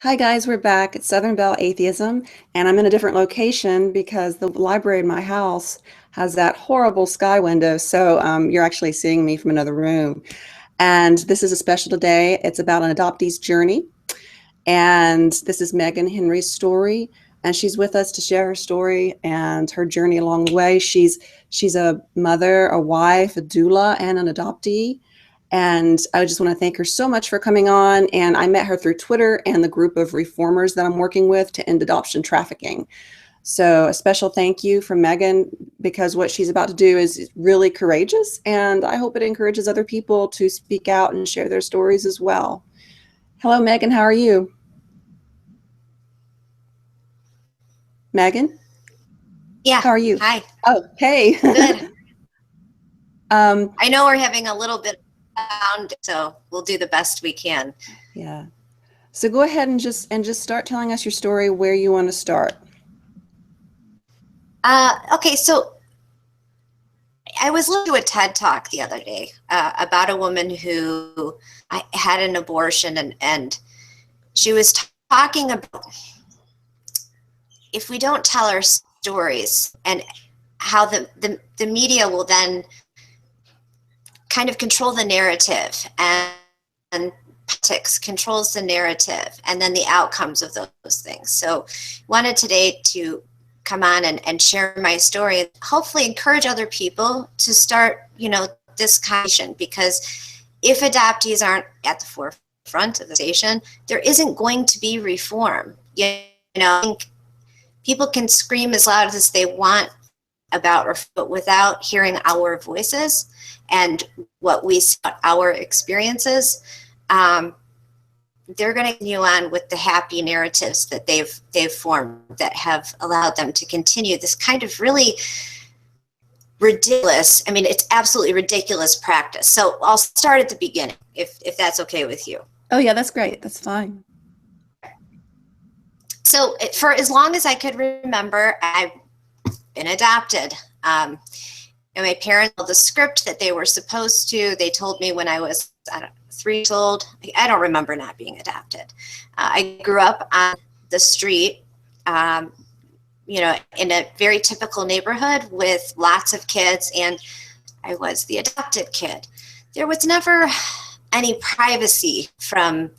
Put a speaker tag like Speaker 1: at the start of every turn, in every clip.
Speaker 1: Hi guys, we're back at Southern Belle Atheism, and I'm in a different location because the library in my house has that horrible sky window. So you're actually seeing me from another room. And this is a special today. It's about an adoptee's journey. And this is Megan Henry's story. And she's with us to share her story and her journey along the way. She's a mother, a wife, a doula, and an adoptee. And I just want to thank her so much for coming on. And I met her through Twitter and the group of reformers that I'm working with to end adoption trafficking. So a special thank you from Megan because what she's about to do is really courageous. And I hope it encourages other people to speak out and share their stories as well. Hello, Megan. How are you? Megan,
Speaker 2: Yeah.
Speaker 1: how are you?
Speaker 2: Hi.
Speaker 1: Oh, hey.
Speaker 2: Good.
Speaker 1: um,
Speaker 2: I know we're having a little bit of sound, so we'll do the best we can.
Speaker 1: yeah. So go ahead and just start telling us your story where you want to start.
Speaker 2: Okay, so I was listening to a TED Talk the other day about a woman who had an abortion, and she was talking about if we don't tell our stories and how the media will then kind of control the narrative, and politics controls the narrative and then the outcomes of those things. So wanted today to come on and share my story and hopefully encourage other people to start, this conversation, because if adoptees aren't at the forefront of the station, there isn't going to be reform. I think people can scream as loud as they want about, but without hearing our voices and what we see, our experiences, they're going to continue on with the happy narratives that they've formed that have allowed them to continue this kind of really ridiculous, it's absolutely ridiculous practice. So I'll start at the beginning, if that's okay with you.
Speaker 1: Oh yeah, that's great. That's fine.
Speaker 2: So for as long as I could remember, I've been adopted. And my parents told the script that they were supposed to. They told me when I was 3 years old. I don't remember not being adopted. I grew up on the street, in a very typical neighborhood with lots of kids, and I was the adopted kid. There was never any privacy from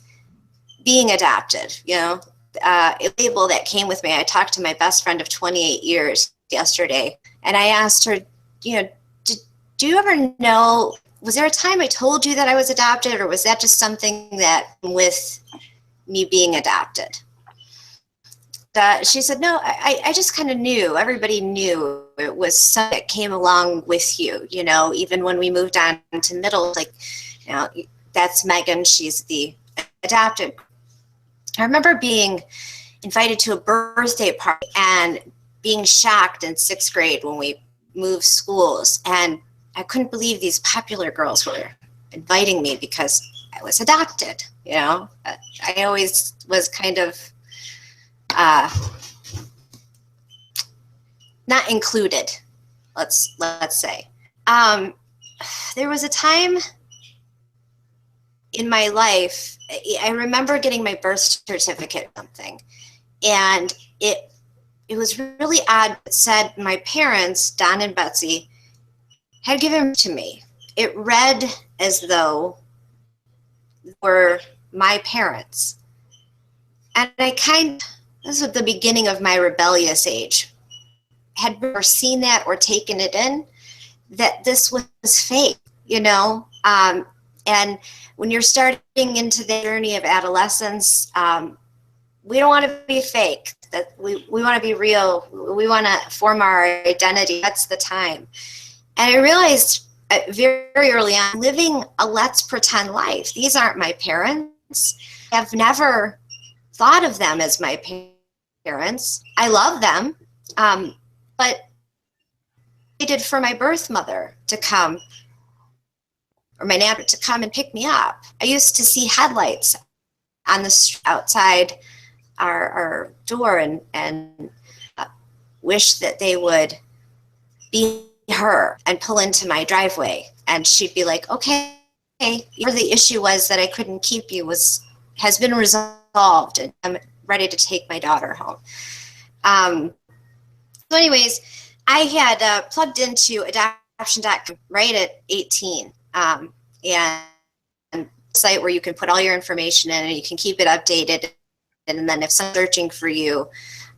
Speaker 2: being adopted, a label that came with me. I talked to my best friend of 28 years yesterday, and I asked her, do you ever know, was there a time I told you that I was adopted, or was that just something that with me being adopted? She said, no, I just kind of knew. Everybody knew it was something that came along with you, even when we moved on to middle, that's Megan, she's the adopted. I remember being invited to a birthday party and being shocked in 6th grade when we moved schools, and I couldn't believe these popular girls were inviting me because I was adopted. I always was kind of not included, let's say. There was a time in my life, I remember getting my birth certificate or something, and it was really odd. It said my parents, Don and Betsy, had given it to me. It read as though they were my parents. And this was the beginning of my rebellious age. Had never seen that or taken it in, that this was fake, and when you're starting into the journey of adolescence, we don't want to be fake. That we want to be real. We want to form our identity. That's the time. And I realized very early on, living a let's pretend life. These aren't my parents. I've never thought of them as my parents. I love them, but I did for my birth mother to come, or my nana to come and pick me up. I used to see headlights on the street outside our door and wish that they would be her and pull into my driveway, and she'd be like, okay, the issue was that I couldn't keep you has been resolved. solved, and I'm ready to take my daughter home. So anyways, I had plugged into adoptiontrafficking right at 18, and a site where you can put all your information in and you can keep it updated. And then if someone's searching for you,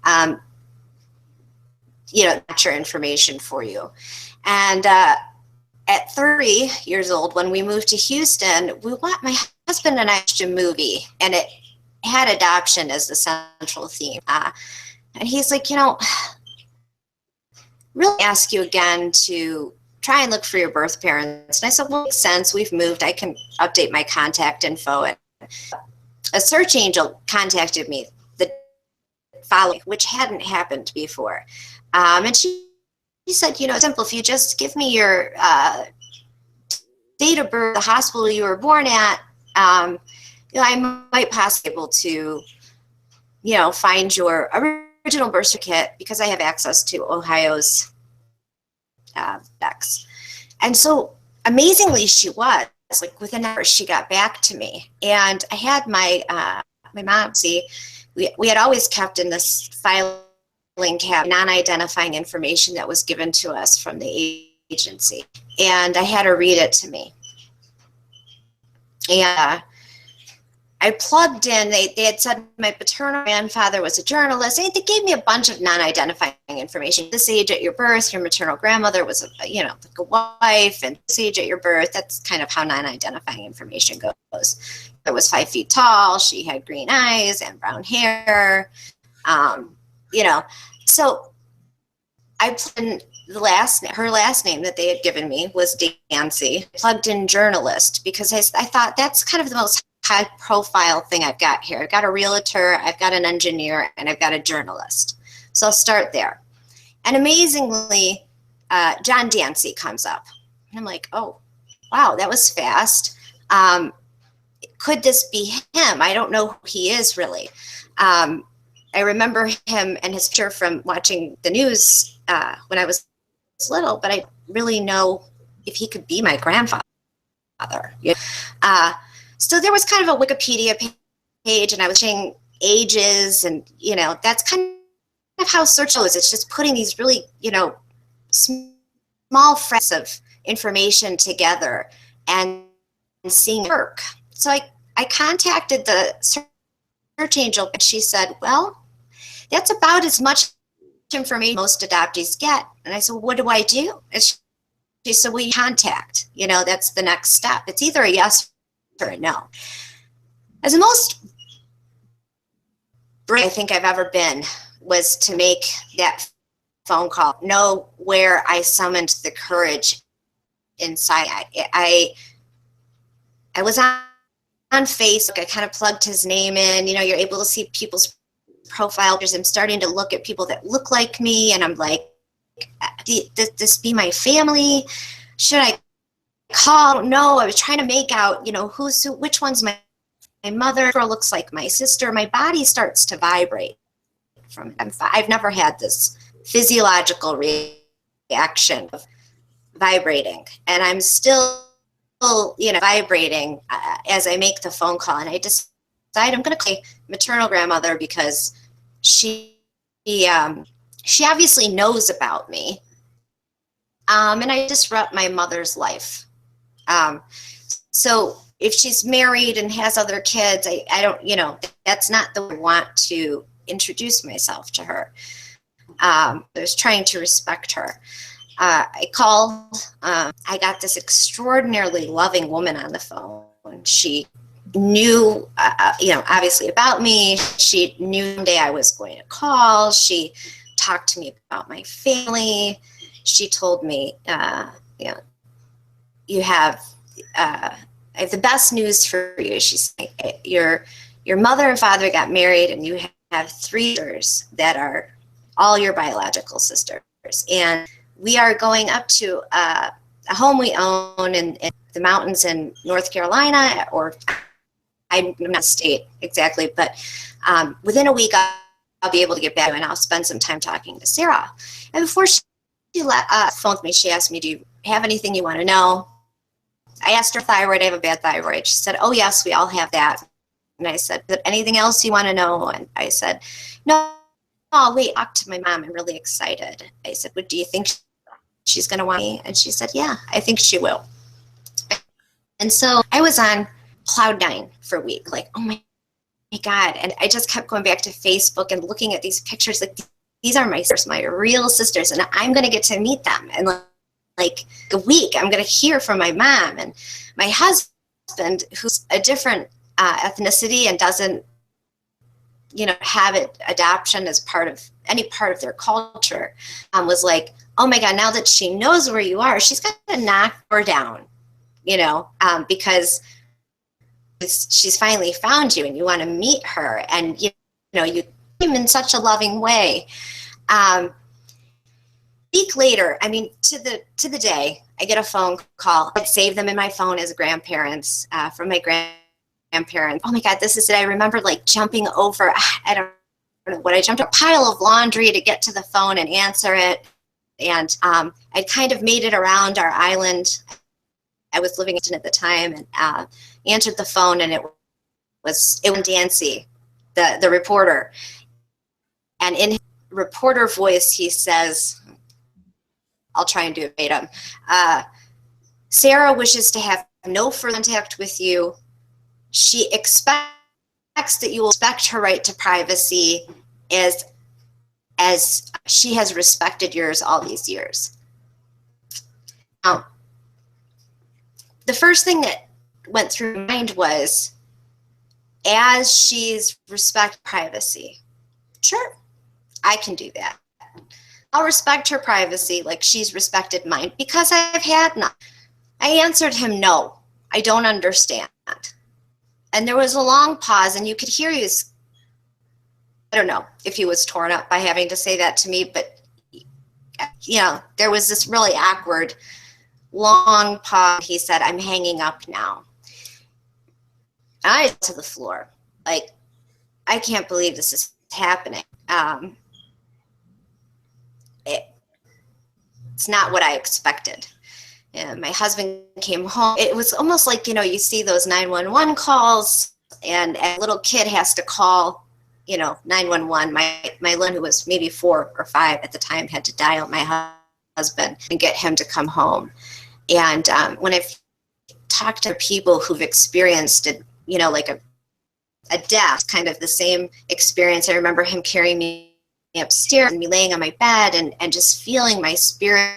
Speaker 2: that's your information for you. And at 30 years old, when we moved to Houston, my husband and I watched a movie, and it had adoption as the central theme. And he's like, really ask you again to try and look for your birth parents. And I said, well, it makes sense. We've moved. I can update my contact info. And a search angel contacted me the following, which hadn't happened before. And she said, it's simple. If you just give me your date of birth, the hospital you were born at, I might possibly be able to, find your original birth certificate, because I have access to Ohio's specs. And so amazingly, she was like, within hours, she got back to me. And I had my mom, we had always kept in this filing cabinet non-identifying information that was given to us from the agency. And I had her read it to me. And I plugged in, they had said my paternal grandfather was a journalist. They gave me a bunch of non-identifying information. This age at your birth, your maternal grandmother was like a wife, and this age at your birth, that's kind of how non-identifying information goes. It was 5 feet tall, she had green eyes and brown hair, So I plugged in her last name that they had given me was Dancy. I plugged in journalist because I thought that's kind of the most high profile thing I've got here. I've got a realtor, I've got an engineer, and I've got a journalist. So I'll start there. And amazingly, John Dancy comes up. And I'm like, oh, wow, that was fast. Could this be him? I don't know who he is really. I remember him and his picture from watching the news when I was little, but I didn't really know if he could be my grandfather. So there was kind of a Wikipedia page, and I was seeing ages, and that's kind of how search goes. It's just putting these really small fragments of information together and seeing it work. So I contacted the search angel, and she said, well, that's about as much information most adoptees get. And I said, well, what do I do? And she said, well, you contact. That's the next step. It's either a yes or a no. As the most brave I think I've ever been was to make that phone call, know where I summoned the courage inside. I was on Facebook. I kind of plugged his name in. You're able to see people's profiles. I'm starting to look at people that look like me, and I'm like, this be my family? Should I call? No, I was trying to make out, who's who, which one's my mother, or looks like my sister. My body starts to vibrate from it. I've never had this physiological reaction of vibrating, and I'm still vibrating as I make the phone call. And I decide I'm going to call my maternal grandmother because she obviously knows about me, and I disrupt my mother's life. So if she's married and has other kids, I don't, that's not the way I want to introduce myself to her. I was trying to respect her. I called, I got this extraordinarily loving woman on the phone. She knew, obviously about me. She knew one day I was going to call. She talked to me about my family. She told me, you have, I have the best news for you. She's like, your mother and father got married, and you have 3 sisters that are all your biological sisters. And we are going up to a home we own in the mountains in North Carolina, or I'm not state exactly, but within a week I'll be able to get back, and I'll spend some time talking to Sarah. And before she phoned me, she asked me, do you have anything you want to know? I asked her thyroid. I have a bad thyroid. She said, oh yes, we all have that. And I said, is there anything else you want to know? And I said, no, I'll wait, talk to my mom. I'm really excited. I said, what do you think she's going to want me? And she said, yeah, I think she will. And so I was on cloud nine for a week, like, oh my God. And I just kept going back to Facebook and looking at these pictures, like, these are my sisters, my real sisters, and I'm going to get to meet them. And like a week, I'm going to hear from my mom and my husband, who's a different ethnicity and doesn't, have adoption as part of any part of their culture, was like, oh my God, now that she knows where you are, she's going to knock her down, because she's finally found you and you want to meet her, and you came in such a loving way. Week later, I mean, to the day, I get a phone call. I'd saved them in my phone as grandparents, from my grandparents. Oh my God, this is it. I remember like jumping over, I don't know what, I jumped a pile of laundry to get to the phone and answer it. And I'd kind of made it around our island. I was living in at the time, and answered the phone, and it was Dancy, the reporter. And in his reporter voice, he says, I'll try and do it verbatim. Sarah wishes to have no further contact with you. She expects that you will respect her right to privacy as she has respected yours all these years. Now, the first thing that went through my mind was, as she's respect privacy, sure, I can do that. I'll respect her privacy like she's respected mine because I've had none. I answered him, no, I don't understand. And there was a long pause, and you could hear I don't know if he was torn up by having to say that to me, but there was this really awkward long pause. He said, I'm hanging up now. And I to the floor, like, I can't believe this is happening. It's not what I expected. And my husband came home. It was almost like, you see those 911 calls, and a little kid has to call, 911. My Lynn, who was maybe 4 or 5 at the time, had to dial my husband and get him to come home. And when I've talked to people who've experienced it, like a death, kind of the same experience. I remember him carrying me upstairs and me laying on my bed and just feeling my spirit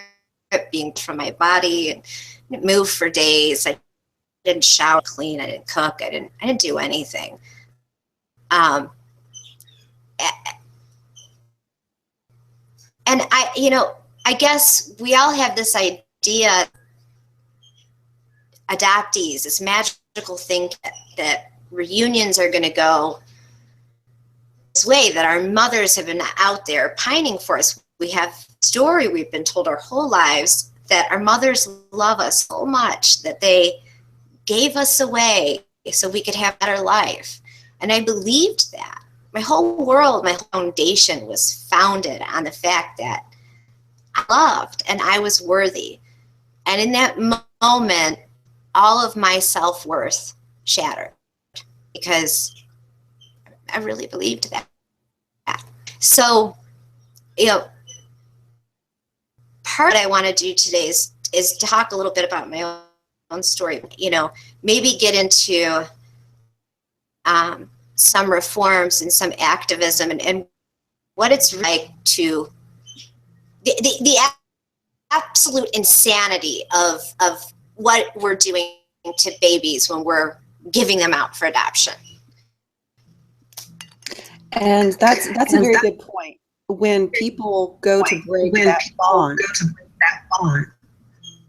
Speaker 2: being from my body, and it moved for days. I didn't shower, clean, I didn't cook, I didn't do anything. And I guess we all have this idea, adoptees, this magical thing that reunions are going to go this way, that our mothers have been out there pining for us. We have a story we've been told our whole lives that our mothers love us so much that they gave us away so we could have a better life. And I believed that. My whole world, my foundation was founded on the fact that I loved and I was worthy. And in that moment, all of my self-worth shattered because I really believed that. So, part of what I want to do today is talk a little bit about my own story, maybe get into some reforms and some activism and what it's like to the absolute insanity of what we're doing to babies when we're giving them out for adoption.
Speaker 1: And that's a very good point. When people go to break that bond.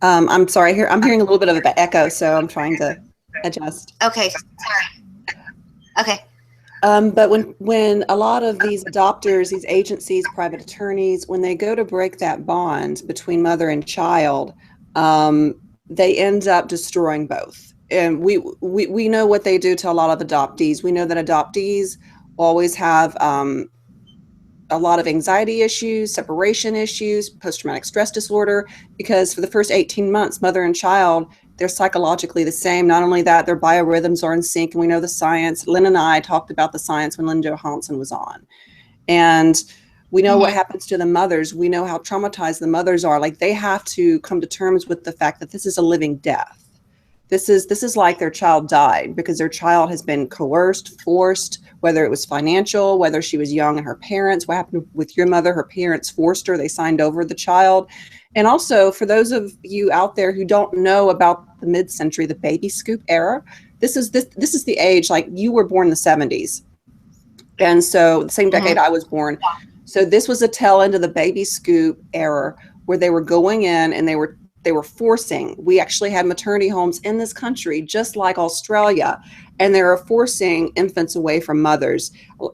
Speaker 1: I'm sorry, I'm hearing a little bit of an echo, so I'm trying to adjust.
Speaker 2: Okay, sorry. Okay.
Speaker 1: But when a lot of these adopters, these agencies, private attorneys, when they go to break that bond between mother and child, they end up destroying both. And we know what they do to a lot of adoptees. We know that adoptees always have a lot of anxiety issues, separation issues, post-traumatic stress disorder, because for the first 18 months, mother and child, they're psychologically the same. Not only that, their biorhythms are in sync, and we know the science. Lynn and I talked about the science when Lynn Johansson was on. And we know what happens to the mothers. We know how traumatized the mothers are. Like, they have to come to terms with the fact that this is a living death. This is like their child died because their child has been coerced, forced, whether it was financial, whether she was young and her parents. What happened with your mother? Her parents forced her. They signed over the child. And also, for those of you out there who don't know about the mid-century, the baby scoop era, this is the age, like, you were born in the 70s. And so the same decade I was born. So this was a tail end of the baby scoop era where they were going in and they were forcing. We actually had maternity homes in this country, just like Australia, and they were forcing infants away from mothers.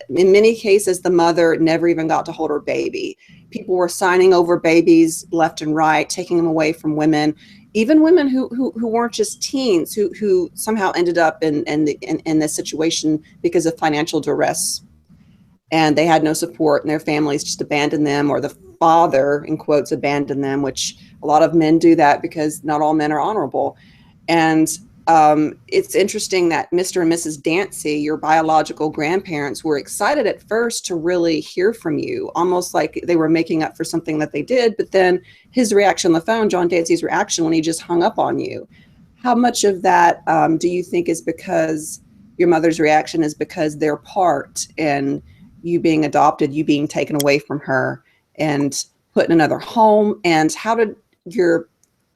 Speaker 1: In many cases, the mother never even got to hold her baby. People were signing over babies left and right, taking them away from women, even women who weren't just teens, who somehow ended up in this situation because of financial duress. And they had no support, and their families just abandoned them, or the father, in quotes, abandoned them, which a lot of men do that because not all men are honorable. And it's interesting that Mr. and Mrs. Dancy, your biological grandparents, were excited at first to really hear from you, almost like they were making up for something that they did. But then his reaction on the phone, John Dancy's reaction when he just hung up on you, how much of that do you think is because your mother's reaction is because their part in you being adopted, you being taken away from her and put in another home? And how did your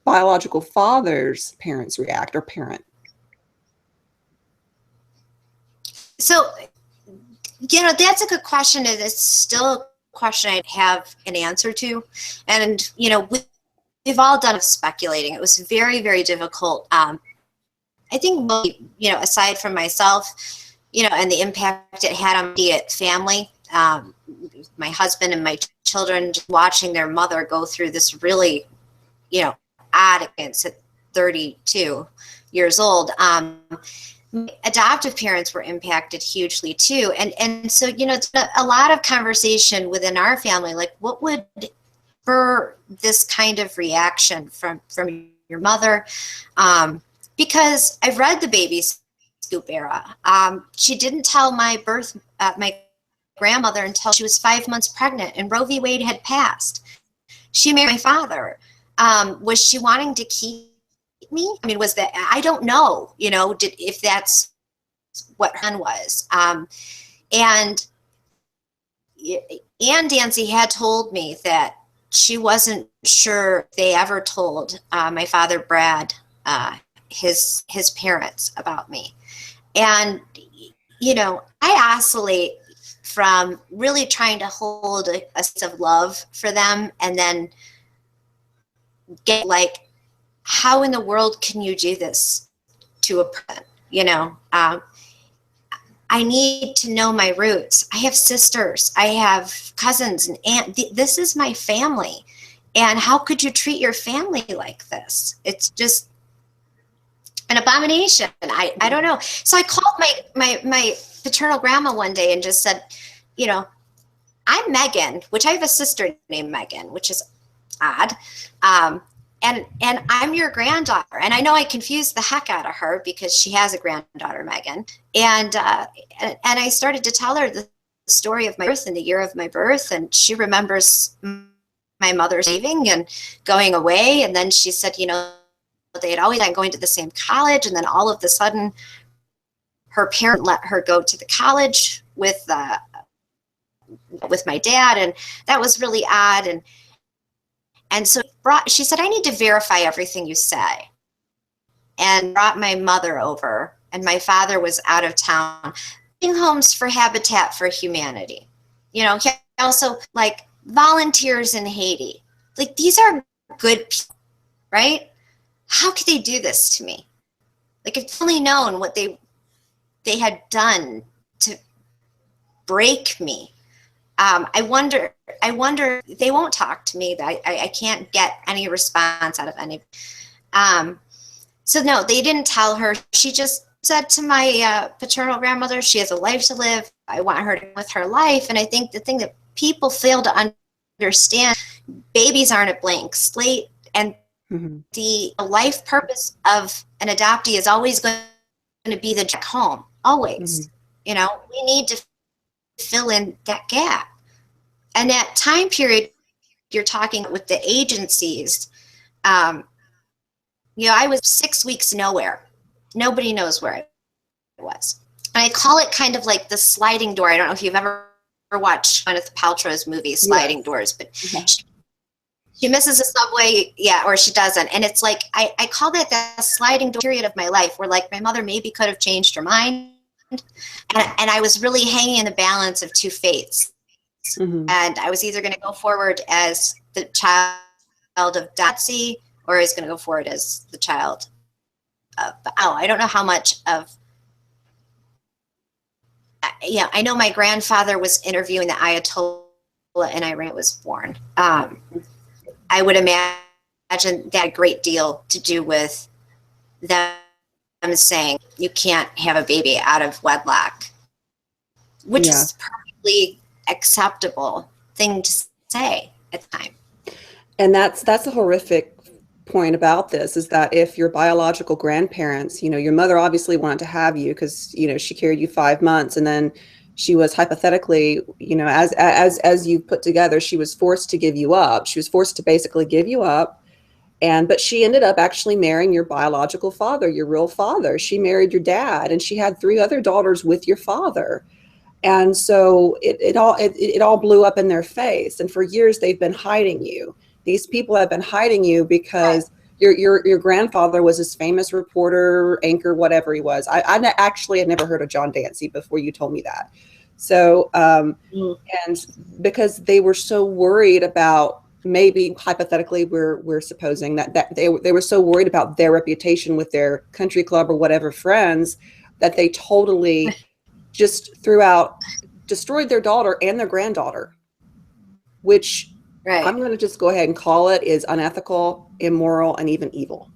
Speaker 1: biological father's parents react, or parent?
Speaker 2: So, that's a good question, and it's still a question I have an answer to. And, we've all done speculating. It was very, very difficult. I think, aside from myself, and the impact it had on my immediate family, my husband and my children, watching their mother go through this really, odd experience at 32 years old. Adoptive parents were impacted hugely too. And so, a lot of conversation within our family, like, what would spur this kind of reaction from your mother? Because I've read the baby scoop era. She didn't tell my grandmother until she was 5 months pregnant, and Roe v. Wade had passed. She married my father. Was she wanting to keep me? I mean, was that, I don't know, if that's what her plan was. And Ann Dancy had told me that she wasn't sure they ever told my father, Brad, his parents about me. And, I oscillate from really trying to hold a sense of love for them, and then get like, how in the world can you do this to a person? I need to know my roots. I have sisters, I have cousins and aunts. This is my family. And how could you treat your family like this? It's just an abomination. I don't know. So I called my paternal grandma one day and just said, I'm Megan, which I have a sister named Megan, which is odd. And I'm your granddaughter. And I know I confused the heck out of her because she has a granddaughter, Megan. And I started to tell her the story of my birth and the year of my birth. And she remembers my mother leaving and going away. And then she said, they had always been going to the same college. And then all of a sudden, her parent let her go to the college with my dad. And that was really odd. And so she said, I need to verify everything you say. And brought my mother over, and my father was out of town, building homes for Habitat for Humanity. He also volunteers in Haiti. Like, these are good people, right? How could they do this to me? Like, if only known what they had done to break me. I wonder, they won't talk to me. I can't get any response out of any. So no, they didn't tell her. She just said to my paternal grandmother, she has a life to live. I want her to live with her life. And I think the thing that people fail to understand, babies aren't a blank slate, and
Speaker 1: Mhm.
Speaker 2: The life purpose of an adoptee is always going to be the home, always.
Speaker 1: Mhm.
Speaker 2: We need to fill in that gap. And that time period you're talking with the agencies, I was 6 weeks nowhere. Nobody knows where I was. And I call it kind of like the sliding door. I don't know if you've ever watched Gwyneth Paltrow's movie, Sliding
Speaker 1: Yes.
Speaker 2: Doors, but
Speaker 1: Yeah.
Speaker 2: she misses a subway, or she doesn't. And it's like, I call that the sliding door period of my life where like my mother maybe could have changed her mind. And I was really hanging in the balance of two fates.
Speaker 1: Mhm.
Speaker 2: And I was either going to go forward as the child of Adoptee, or I was going to go forward as the child of, I don't know how much of, I know my grandfather was interviewing the Ayatollah in Iran was born. I would imagine that a great deal to do with them saying you can't have a baby out of wedlock, which
Speaker 1: Yeah.
Speaker 2: is perfectly acceptable thing to say at the time.
Speaker 1: And that's a horrific point about this, is that if your biological grandparents, your mother obviously wanted to have you because, she carried you 5 months, and then she was hypothetically, as you put together, she was forced to give you up. She was forced to basically give you up. But she ended up actually marrying your biological father, your real father. She married your dad, and she had 3 other daughters with your father. And so it all blew up in their face. And for years they've been hiding you. These people have been hiding you because your grandfather was this famous reporter, anchor, whatever he was. I actually had never heard of John Dancy before you told me that. So and because they were so worried about, maybe hypothetically we're supposing that they were so worried about their reputation with their country club or whatever friends, that they totally just destroyed their daughter and their granddaughter, which
Speaker 2: Right.
Speaker 1: I'm going to just go ahead and call it is unethical, immoral, and even evil.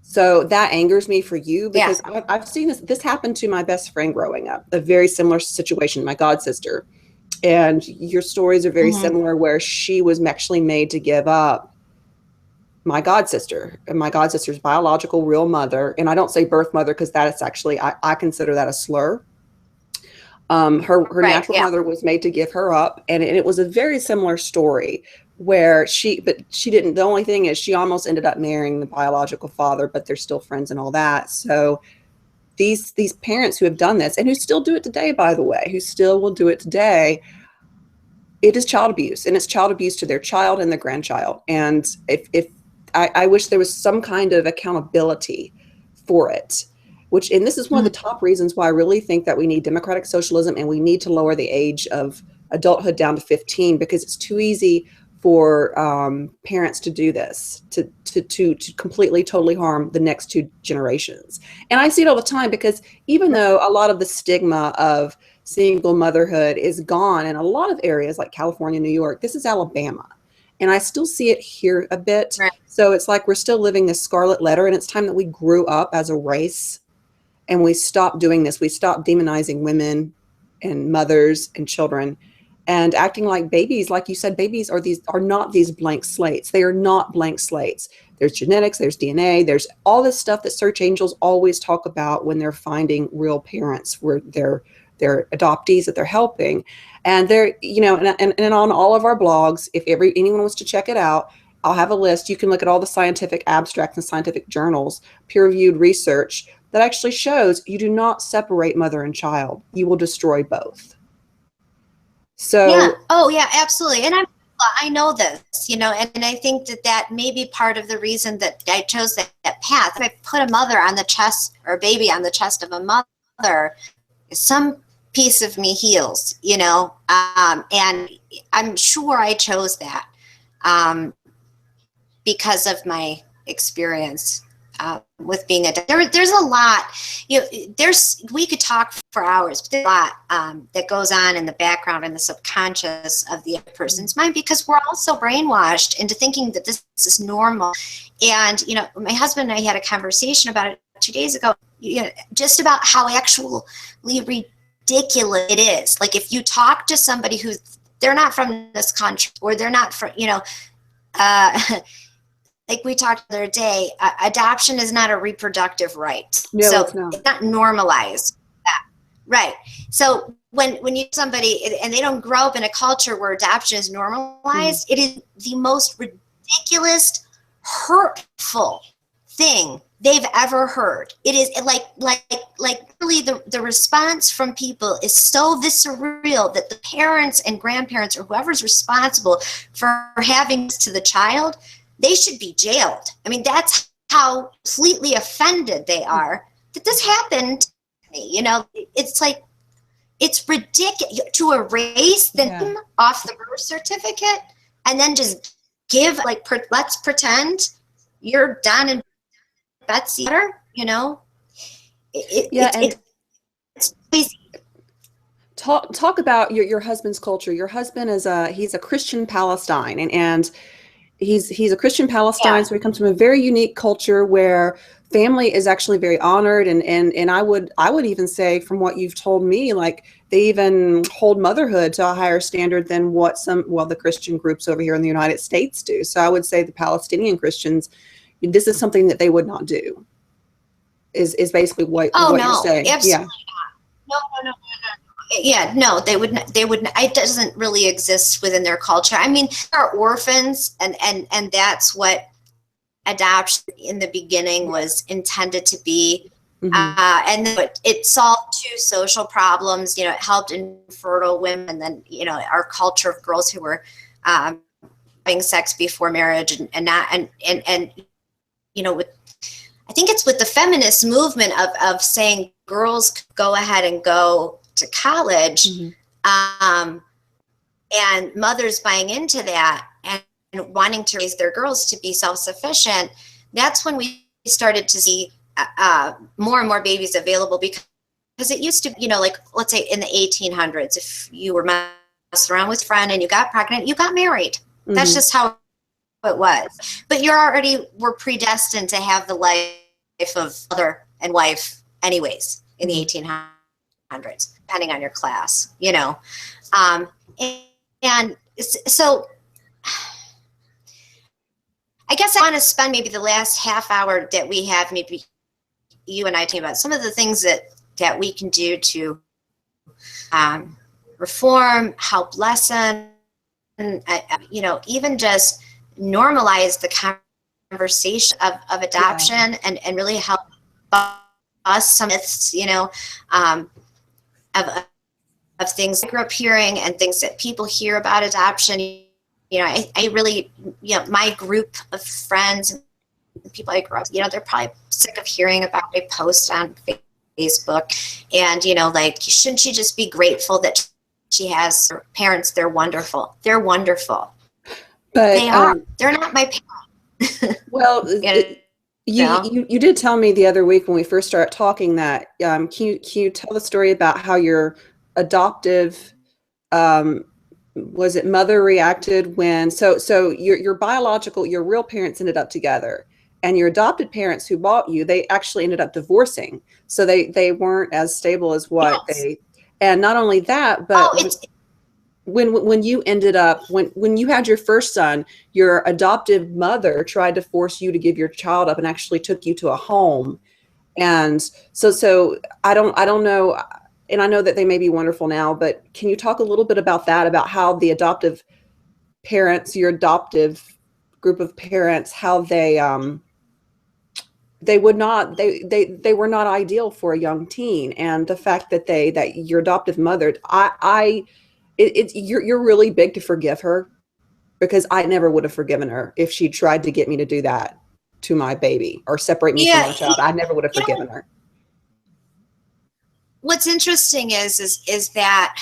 Speaker 1: So that angers me for you,
Speaker 2: Yeah.
Speaker 1: because I've seen this happen to my best friend growing up, a very similar situation, my god sister. And your stories are very
Speaker 2: Mm-hmm.
Speaker 1: similar, where she was actually made to give up my god sister, and my god sister's biological real mother. And I don't say birth mother because that is actually, I consider that a slur. Her
Speaker 2: Right.
Speaker 1: natural
Speaker 2: Yeah.
Speaker 1: mother was made to give her up, and it was a very similar story, where but she didn't. The only thing is, she almost ended up marrying the biological father, but they're still friends and all that. So these parents who have done this, and who still do it today, by the way, who still will do it today, it is child abuse, and it's child abuse to their child and their grandchild. And if I wish there was some kind of accountability for it, and this is one of the top reasons why I really think that we need democratic socialism, and we need to lower the age of adulthood down to 15, because it's too easy for parents to do this, to completely, totally harm the next 2 generations. And I see it all the time, because even though a lot of the stigma of single motherhood is gone in a lot of areas like California, New York, this is Alabama. And I still see it here a bit.
Speaker 2: Right.
Speaker 1: So it's like we're still living this scarlet letter, and it's time that we grew up as a race, and we stop doing this. We stop demonizing women and mothers and children, and acting like babies. Like you said, babies are not these blank slates. They are not blank slates. There's genetics, there's DNA, there's all this stuff that search angels always talk about when they're finding real parents, where they're adoptees that they're helping. And they're, and on all of our blogs, if anyone wants to check it out, I'll have a list. You can look at all the scientific abstracts and scientific journals, peer-reviewed research that actually shows you do not separate mother and child. You will destroy both.
Speaker 2: Yeah.
Speaker 1: So
Speaker 2: Oh, yeah, absolutely. And I know this, and I think that may be part of the reason that I chose that path. If I put a mother on the chest, or a baby on the chest of a mother, some piece of me heals, and I'm sure I chose that because of my experience with being there's a lot, we could talk for hours, but there's a lot that goes on in the background and the subconscious of the other person's mind, because we're all so brainwashed into thinking that this is normal. And my husband and I had a conversation about it 2 days ago, just about how actually ridiculous it is. Like, if you talk to somebody they're not from this country, or they're not from, like we talked the other day, adoption is not a reproductive right.
Speaker 1: No,
Speaker 2: So
Speaker 1: it's not.
Speaker 2: it's not normalized. That. Right. So when you somebody and they don't grow up in a culture where adoption is normalized, it is the most ridiculous, hurtful thing they've ever heard. It is like really the response from people is so visceral that the parents and grandparents or whoever's responsible for having this to the child, they should be jailed. I mean, that's how completely offended they are that this happened to me. You know, it's like, it's ridiculous to erase the name off the birth certificate and then just give, like, let's pretend you're Don and Betsy, you know? It's crazy.
Speaker 1: Talk about your husband's culture. Your husband is he's a Christian Palestine, and he's a Christian Palestine, so he comes from a very unique culture where family is actually very honored, and I would even say, from what you've told me, like they even hold motherhood to a higher standard than what the Christian groups over here in the United States do. So I would say the Palestinian Christians, this is something that they would not do. Is basically what you're saying.
Speaker 2: Absolutely not. No. Yeah, no, they wouldn't. It doesn't really exist within their culture. I mean, there are orphans, and that's what adoption in the beginning was intended to be. And then it solved two social problems. You know, it helped infertile women, and then, you know, our culture of girls who were having sex before marriage and you know, I think it's with the feminist movement of saying girls could go ahead and go to college, and mothers buying into that and wanting to raise their girls to be self-sufficient. That's when we started to see more and more babies available, because it used to, you know, like, let's say in the 1800s, if you were messing around with a friend and you got pregnant, you got married. That's just how it was. But you already were predestined to have the life of mother and wife anyways in the 1800s, depending on your class, you know. And so I guess I want to spend maybe the last half hour that we have, maybe you and I, talking about some of the things that we can do to reform, help lessen, you know, even just normalize the conversation of adoption, and really help us some myths, you know, of things I grew up hearing and things that people hear about adoption. You know, I really, you know, my group of friends and people I grew up, you know, they're probably sick of hearing about a post on Facebook, and, you know, like, shouldn't she just be grateful that she has her parents? They're wonderful. They're wonderful. But they are. They're not my parents.
Speaker 1: Well, you did tell me the other week when we first started talking that can you tell the story about how your adoptive was it mother reacted when so your biological, your real parents ended up together, and your adopted parents who bought you, they actually ended up divorcing, so they weren't as stable as what they. And not only that, but when you ended up, when you had your first son, your adoptive mother tried to force you to give your child up and actually took you to a home. And so I don't know, and I know that they may be wonderful now, but can you talk a little bit about that, about how the adoptive parents, your adoptive group of parents, how they were not ideal for a young teen, and the fact that your adoptive mother, you're really big to forgive her, because I never would have forgiven her if she tried to get me to do that to my baby or separate me from my child. I never would have forgiven her.
Speaker 2: What's interesting is that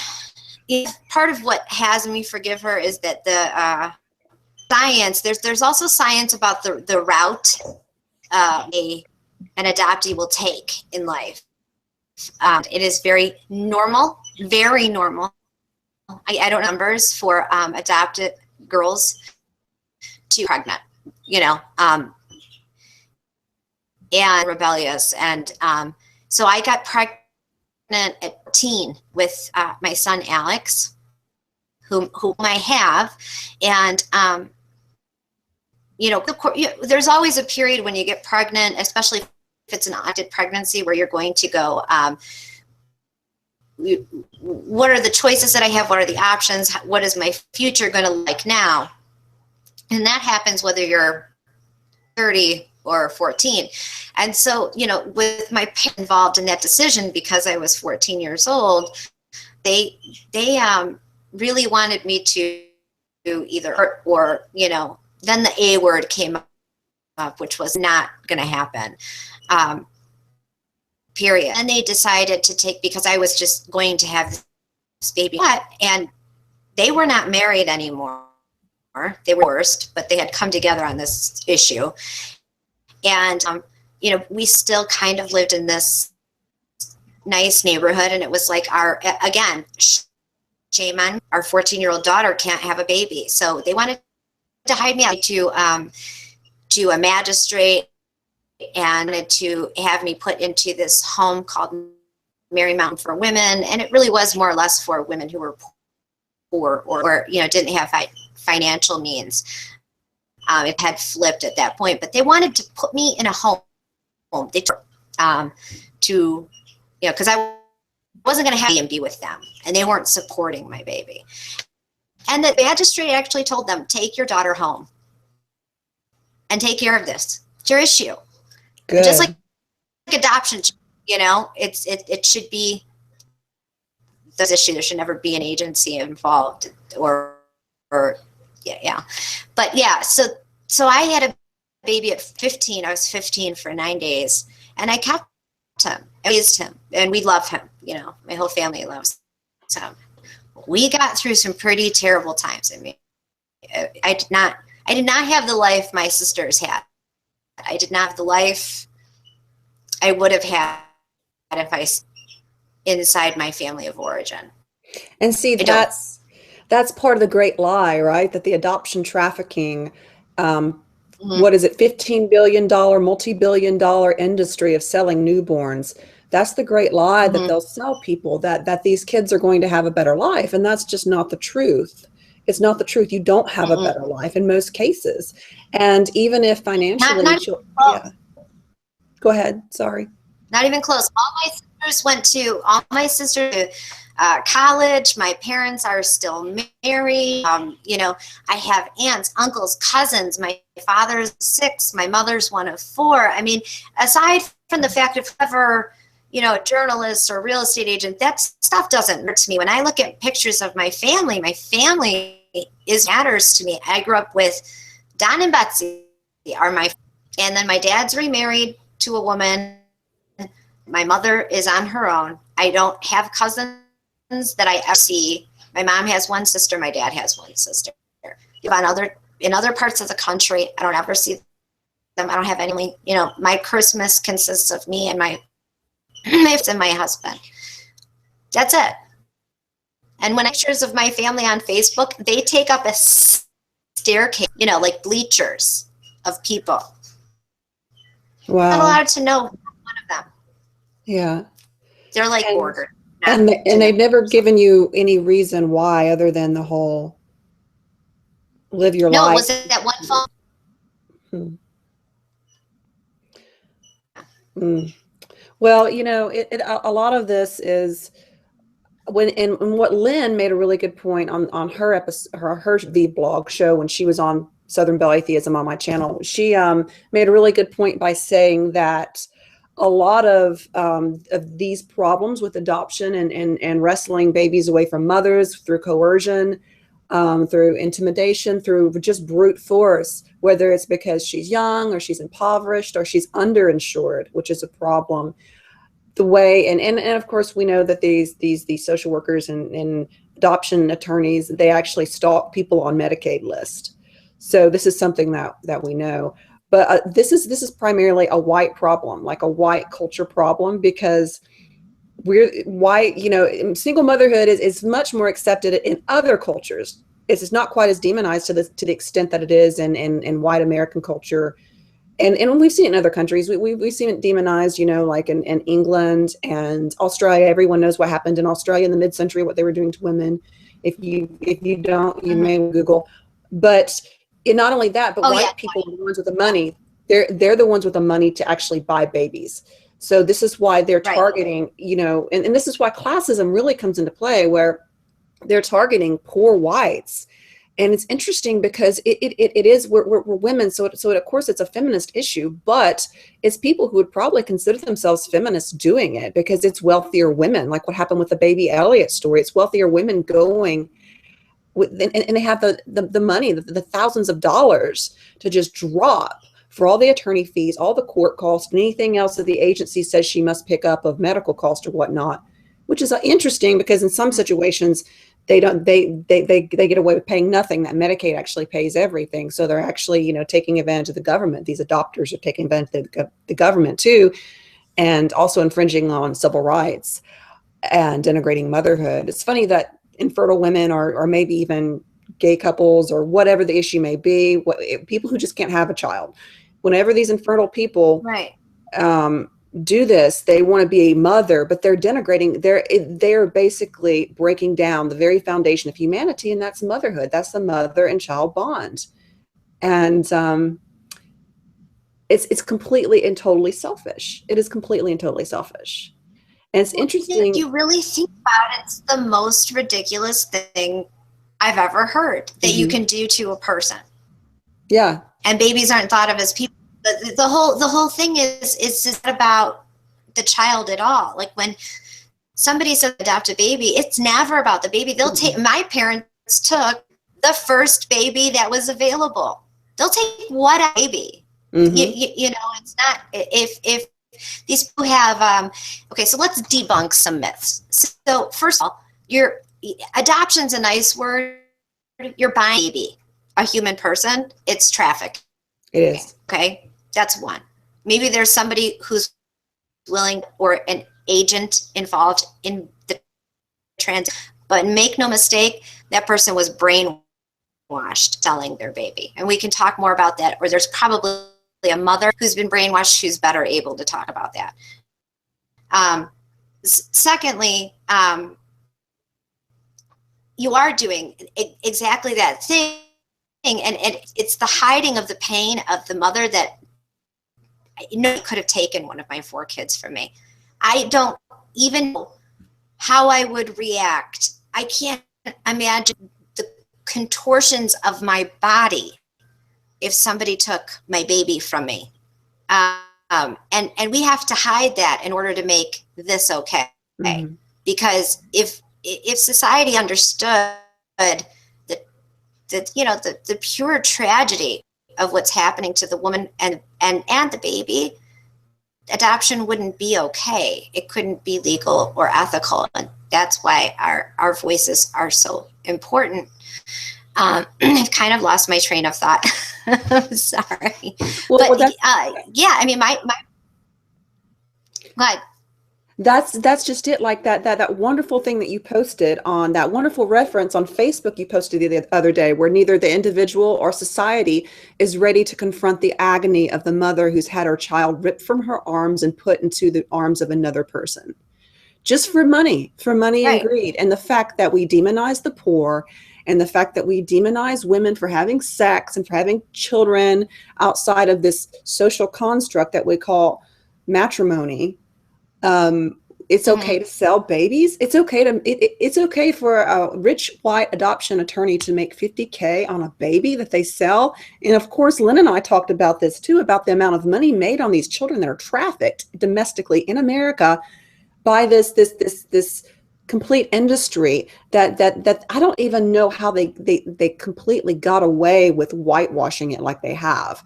Speaker 2: part of what has me forgive her is that the science, there's also science about the route an adoptee will take in life. It is very normal, very normal. I don't know numbers for adopted girls to pregnant, you know, and rebellious. And so I got pregnant at 14 with my son, Alex, whom I have. And there's always a period when you get pregnant, especially if it's an unwanted pregnancy, where you're going to go, what are the choices that I have? What are the options? What is my future going to look like now? And that happens whether you're 30 or 14. And so, with my parents involved in that decision, because I was 14 years old, they really wanted me to either hurt or, then the A word came up, which was not going to happen. Period. And they decided to take, because I was just going to have this baby, and they were not married anymore. They were divorced, but they had come together on this issue. And, we still kind of lived in this nice neighborhood, and it was like again, shame on our 14-year-old daughter can't have a baby. So they wanted to hide me out to a magistrate, and to have me put into this home called Mary Mountain for Women. And it really was more or less for women who were poor or didn't have financial means. It had flipped at that point, but they wanted to put me in a home. They because I wasn't going to have and be with them, and they weren't supporting my baby. And the magistrate actually told them, take your daughter home and take care of this. It's your issue. Good. Just like adoption, it should be this issue. There should never be an agency involved or yeah. But yeah, so I had a baby at 15. I was 15 for 9 days, and I kept him, I raised him, and we love him. My whole family loves him. We got through some pretty terrible times. I mean, I did not have the life my sisters had. I did not have the life I would have had if I inside my family of origin.
Speaker 1: And see, that's part of the great lie, right? That the adoption trafficking, what is it, $15 billion, multi-billion dollar industry of selling newborns. That's the great lie that they'll sell people, that these kids are going to have a better life. And that's just not the truth. It's not the truth. You don't have a better life in most cases. And even if financially, yeah. Go ahead. Sorry.
Speaker 2: Not even close. All my sisters to college. My parents are still married. I have aunts, uncles, cousins. My father's 6. My mother's one of 4. I mean, aside from the fact of ever, a journalist or real estate agent, that stuff doesn't matter to me. When I look at pictures of my family matters to me. I grew up with Don and Betsy and then my dad's remarried to a woman. My mother is on her own. I don't have cousins that I ever see. My mom has one sister. My dad has one sister. In other parts of the country, I don't ever see them. I don't have any. My Christmas consists of me and my and my husband. That's it. And when pictures of my family on Facebook, they take up a staircase, like bleachers of people. Wow. I'm not allowed to know one of them.
Speaker 1: Yeah.
Speaker 2: They're like ordered.
Speaker 1: And they've never given you any reason why other than the whole live your life.
Speaker 2: No, was it that one phone?
Speaker 1: Well, a lot of this is what Lynn made a really good point on her episode, her vlog show when she was on Southern Belle Atheism on my channel. She made a really good point by saying that a lot of these problems with adoption and wrestling babies away from mothers through coercion, through intimidation, through just brute force, whether it's because she's young or she's impoverished or she's underinsured, which is a problem. The way, and of course we know that these social workers and adoption attorneys, they actually stalk people on Medicaid list. So this is something that we know. But this is primarily a white problem, like a white culture problem, because we're white, single motherhood is much more accepted in other cultures. It's not quite as demonized to the extent that it is in white American culture. And we've seen it in other countries. We've seen it demonized, like in England and Australia. Everyone knows what happened in Australia in the mid-century, what they were doing to women. If you don't, you may Google. But And not only that, but
Speaker 2: Oh yeah.
Speaker 1: white people are the ones with the money. They're the ones with the money to actually buy babies. So this is why they're
Speaker 2: Right.
Speaker 1: targeting, and this is why classism really comes into play, where they're targeting poor whites. And it's interesting because it is, we're women, so of course it's a feminist issue, but it's people who would probably consider themselves feminists doing it, because it's wealthier women, like what happened with the baby Elliot story. It's wealthier women going with, and they have the money, the thousands of dollars to just drop for all the attorney fees, all the court costs, and anything else that the agency says she must pick up of medical cost or whatnot, which is interesting because in some situations they don't, they get away with paying nothing. That Medicaid actually pays everything. So they're actually, taking advantage of the government. These adopters are taking advantage of the government too, and also infringing on civil rights and denigrating motherhood. It's funny that infertile women, or maybe even gay couples, or whatever the issue may be, people who just can't have a child, whenever these infertile people
Speaker 2: Right.
Speaker 1: Do this, they want to be a mother, but they're denigrating, they're basically breaking down the very foundation of humanity, and that's motherhood. That's the mother and child bond. And it's completely and totally selfish. It is completely and totally selfish. And it's interesting.
Speaker 2: You really think about it, it's the most ridiculous thing I've ever heard that you can do to a person.
Speaker 1: Yeah.
Speaker 2: And babies aren't thought of as people. The whole thing is just not about the child at all. Like when somebody says adopt a baby, it's never about the baby. They'll take, my parents took the first baby that was available. They'll take what a baby. You know, it's not, if these people have, okay, so let's debunk some myths. So first of all, adoption's a nice word. You're buying a baby, a human person. It's trafficking.
Speaker 1: It is.
Speaker 2: Okay, that's one. Maybe there's somebody who's willing, or an agent involved in the transit. But make no mistake, that person was brainwashed selling their baby. And we can talk more about that. Or there's probably a mother who's been brainwashed who's better able to talk about that. Secondly, you are doing exactly that thing. And it's the hiding of the pain of the mother that could have taken one of my 4 kids from me. I don't even know how I would react. I can't imagine the contortions of my body if somebody took my baby from me. And we have to hide that in order to make this okay. Because if society understood the pure tragedy of what's happening to the woman and the baby, adoption wouldn't be okay. It couldn't be legal or ethical. And that's why our voices are so important. I've kind of lost my train of thought. I'm sorry. Well, but yeah, I mean, but
Speaker 1: that's just it. Like that wonderful thing that you posted, on that wonderful reference on Facebook you posted the other day, where neither the individual or society is ready to confront the agony of the mother who's had her child ripped from her arms and put into the arms of another person, just for money
Speaker 2: right.
Speaker 1: and greed. And the fact that we demonize the poor, and the fact that we demonize women for having sex and for having children outside of this social construct that we call matrimony. It's okay to sell babies. It's okay it's okay for a rich white adoption attorney to make $50K on a baby that they sell. And of course, Lynn and I talked about this too, about the amount of money made on these children that are trafficked domestically in America by this complete industry that I don't even know how they completely got away with whitewashing it like they have,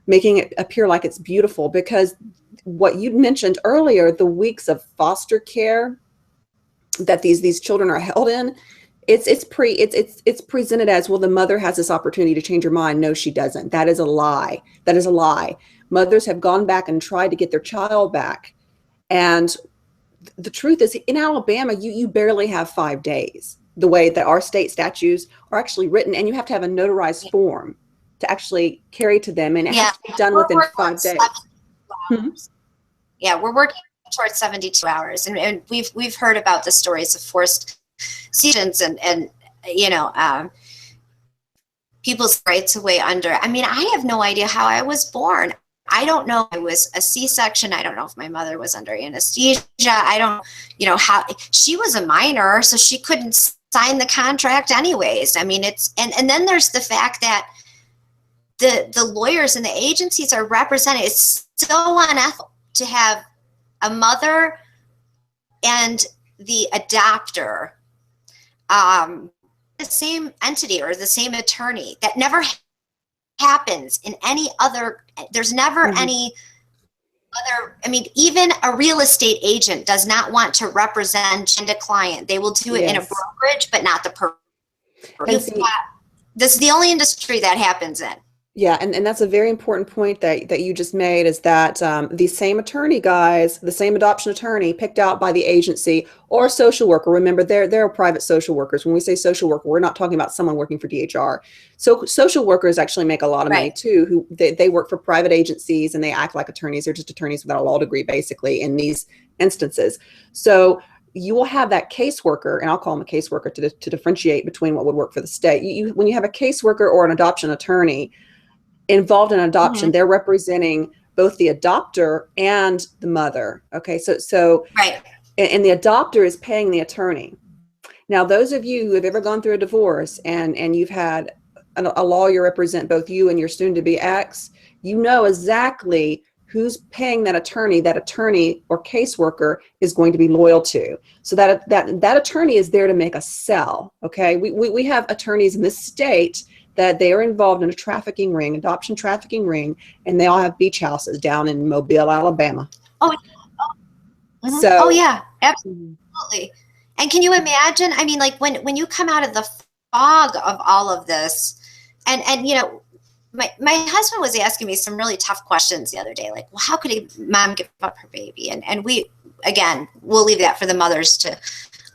Speaker 1: making it appear like it's beautiful. Because what you mentioned earlier, the weeks of foster care that these children are held in, it's presented as, well, the mother has this opportunity to change her mind. No, she doesn't. That is a lie. That is a lie. Mothers have gone back and tried to get their child back. And the truth is, in Alabama, you barely have 5 days, the way that our state statutes are actually written. And you have to have a notarized form to actually carry to them. And it has to be done within 5 days.
Speaker 2: Yeah, we're working towards 72 hours, and we've heard about the stories of forced seizures and people's rights away under. I mean, I have no idea how I was born. I don't know. I was a C-section. I don't know if my mother was under anesthesia. I don't, how she was a minor, so she couldn't sign the contract anyways. I mean, and then there's the fact that the lawyers and the agencies are represented. It's so unethical to have a mother and the adopter, the same entity or the same attorney. That never happens in any other. There's never any other. I mean, even a real estate agent does not want to represent a client. They will do it in a brokerage, but not the person. This is the only industry that happens in.
Speaker 1: Yeah, and that's a very important point that you just made, is that these same attorney guys, the same adoption attorney picked out by the agency or social worker. Remember, they're private social workers. When we say social worker, we're not talking about someone working for DHR. So social workers actually make a lot of money too. Who they work for private agencies and they act like attorneys. They're just attorneys without a law degree, basically, in these instances. So you will have that caseworker, and I'll call them a caseworker to differentiate between what would work for the state. When you have a caseworker or an adoption attorney involved in adoption, they're representing both the adopter and the mother. Okay, so and the adopter is paying the attorney. Now, those of you who have ever gone through a divorce and you've had a lawyer represent both you and your soon-to-be ex, you know exactly who's paying that attorney or caseworker is going to be loyal to. So that attorney is there to make a sell. Okay, we have attorneys in this state that they are involved in a trafficking ring, adoption trafficking ring, and they all have beach houses down in Mobile, Alabama.
Speaker 2: Oh yeah, absolutely. And can you imagine? I mean, like when you come out of the fog of all of this, and my husband was asking me some really tough questions the other day, like, well, how could a mom give up her baby? And we'll leave that for the mothers to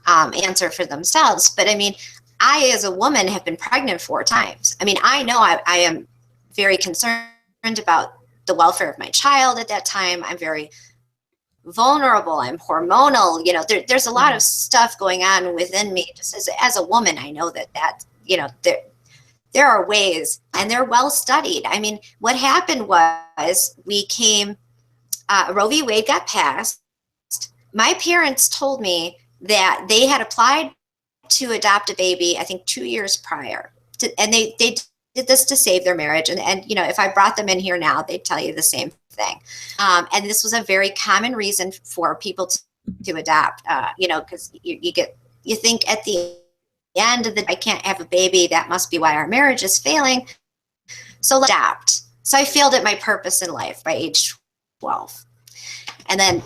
Speaker 2: answer for themselves. But I mean, I, as a woman, have been pregnant 4 times. I mean, I know I am very concerned about the welfare of my child at that time. I'm very vulnerable. I'm hormonal. There's a lot of stuff going on within me. Just as a woman, I know that there are ways, and they're well studied. I mean, what happened was Roe v. Wade got passed. My parents told me that they had applied to adopt a baby, I think 2 years prior, and they did this to save their marriage. And if I brought them in here now, they'd tell you the same thing. And this was a very common reason for people to adopt. Because you think at the end of the day, I can't have a baby. That must be why our marriage is failing. So let's adopt. So I failed at my purpose in life by age 12, and then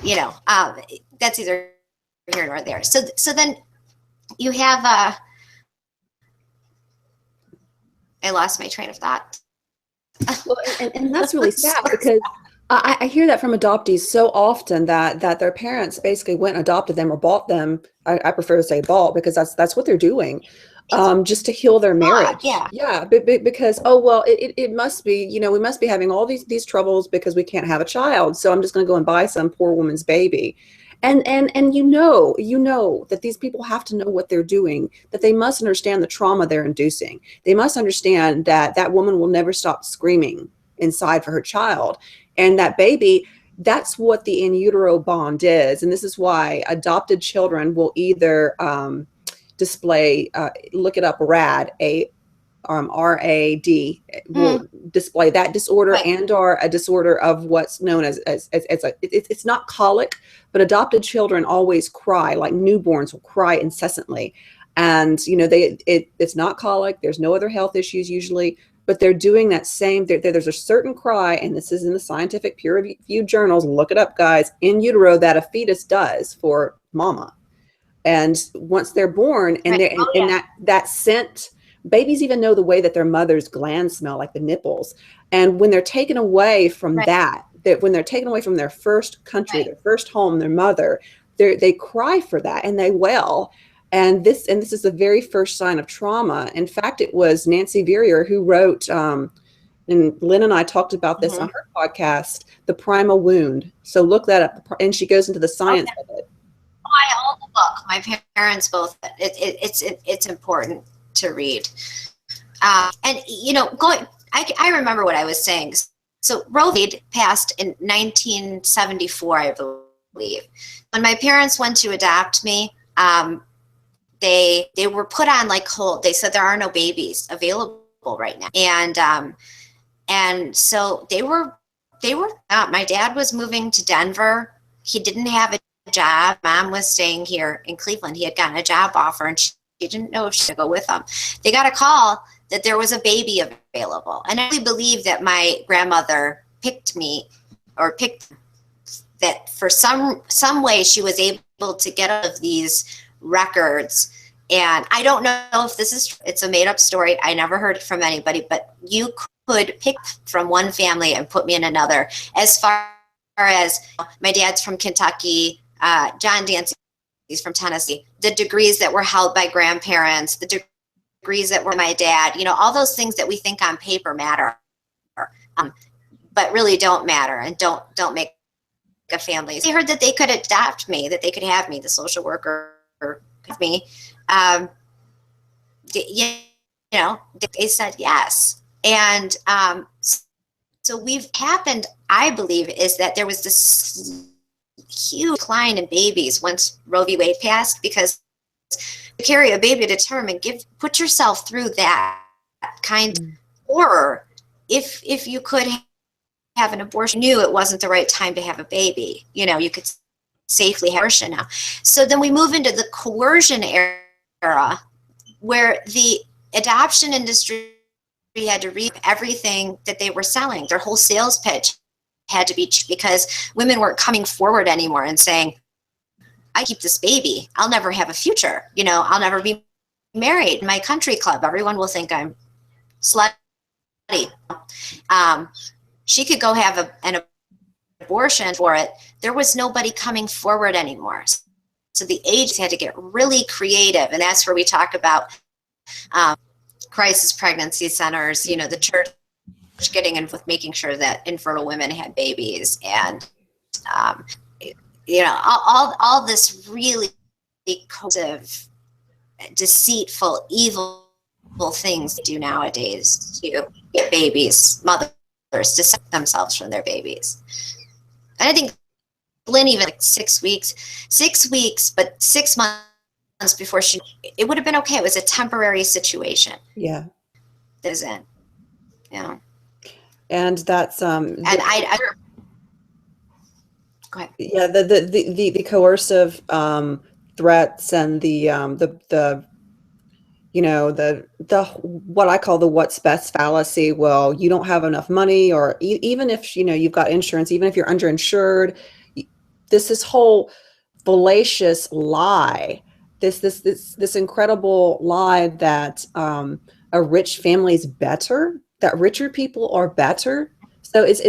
Speaker 2: that's either here nor there. So then. You have I lost my train of thought.
Speaker 1: Well, and that's really sad, because I hear that from adoptees so often that their parents basically went and adopted them or bought them. I prefer to say bought, because that's what they're doing, just to heal their marriage. Because it must be, we must be having all these troubles because we can't have a child. So I'm just going to go and buy some poor woman's baby. And that these people have to know what they're doing, that they must understand the trauma they're inducing. They must understand that woman will never stop screaming inside for her child. And that baby, that's what the in utero bond is. And this is why adopted children will either display, look it up, RAD, RAD, will display that disorder, and or a disorder of what's known as it's not colic, but adopted children always cry, like newborns will cry incessantly. And it's not colic, there's no other health issues usually, but they're doing that same, there's a certain cry, and this is in the scientific peer-reviewed journals, look it up guys, in utero, that a fetus does for mama. And once they're born, and that scent, babies even know the way that their mother's glands smell, like the nipples. And when they're taken away from that when they're taken away from their first country, their first home, their mother, they cry for that, and they wail. And this is the very first sign of trauma. In fact, it was Nancy Verrier who wrote, and Lynn and I talked about this on her podcast, The Primal Wound. So look that up, and she goes into the science of it.
Speaker 2: I own the book. My parents both. It's important to read. And, you know, I remember what I was saying. So Roe v. Wade passed in 1974, I believe. When my parents went to adopt me, they were put on like hold. They said there are no babies available right now. And so they were my dad was moving to Denver. He didn't have a job. Mom was staying here in Cleveland. He had gotten a job offer and she didn't know if she should go with them. They got a call that there was a baby available. And I really believe that my grandmother picked that for some way she was able to get out of these records. And I don't know if it's a made up story. I never heard it from anybody, but you could pick from one family and put me in another. As far as my dad's from Kentucky, John Dancy's from Tennessee, the degrees that were held by grandparents, the degrees that were my dad, you know, all those things that we think on paper matter, but really don't matter and don't make a family. They heard that they could adopt me, that they could have me, the social worker with me. You know, they said yes. And so happened, I believe, is that there was this huge decline in babies once Roe v. Wade passed, because to carry a baby to term and put yourself through that kind of horror, if you could have an abortion, you knew it wasn't the right time to have a baby. You know, you could safely have abortion now. So then we move into the coercion era, where the adoption industry had to read everything that they were selling. Their whole sales pitch had to be, because women weren't coming forward anymore and saying, I keep this baby, I'll never have a future, you know, I'll never be married in my country club, everyone will think I'm slutty. She could go have an abortion for it. There was nobody coming forward anymore. So the agencies had to get really creative, and that's where we talk about crisis pregnancy centers, you know, the church getting in with making sure that infertile women had babies, and you know, all this really coercive, deceitful, evil things they do nowadays to get babies, mothers to separate themselves from their babies. And I think Lynn, even like 6 weeks, but 6 months before it would have been okay. It was a temporary situation.
Speaker 1: Yeah.
Speaker 2: That is it. Yeah.
Speaker 1: And that's
Speaker 2: and I go ahead.
Speaker 1: Yeah, the coercive threats and the you know, the what I call the what's best fallacy. Well, you don't have enough money, or even if, you know, you've got insurance, even if you're underinsured, this whole fallacious lie, this incredible lie that a rich family is better, that richer people are better. So is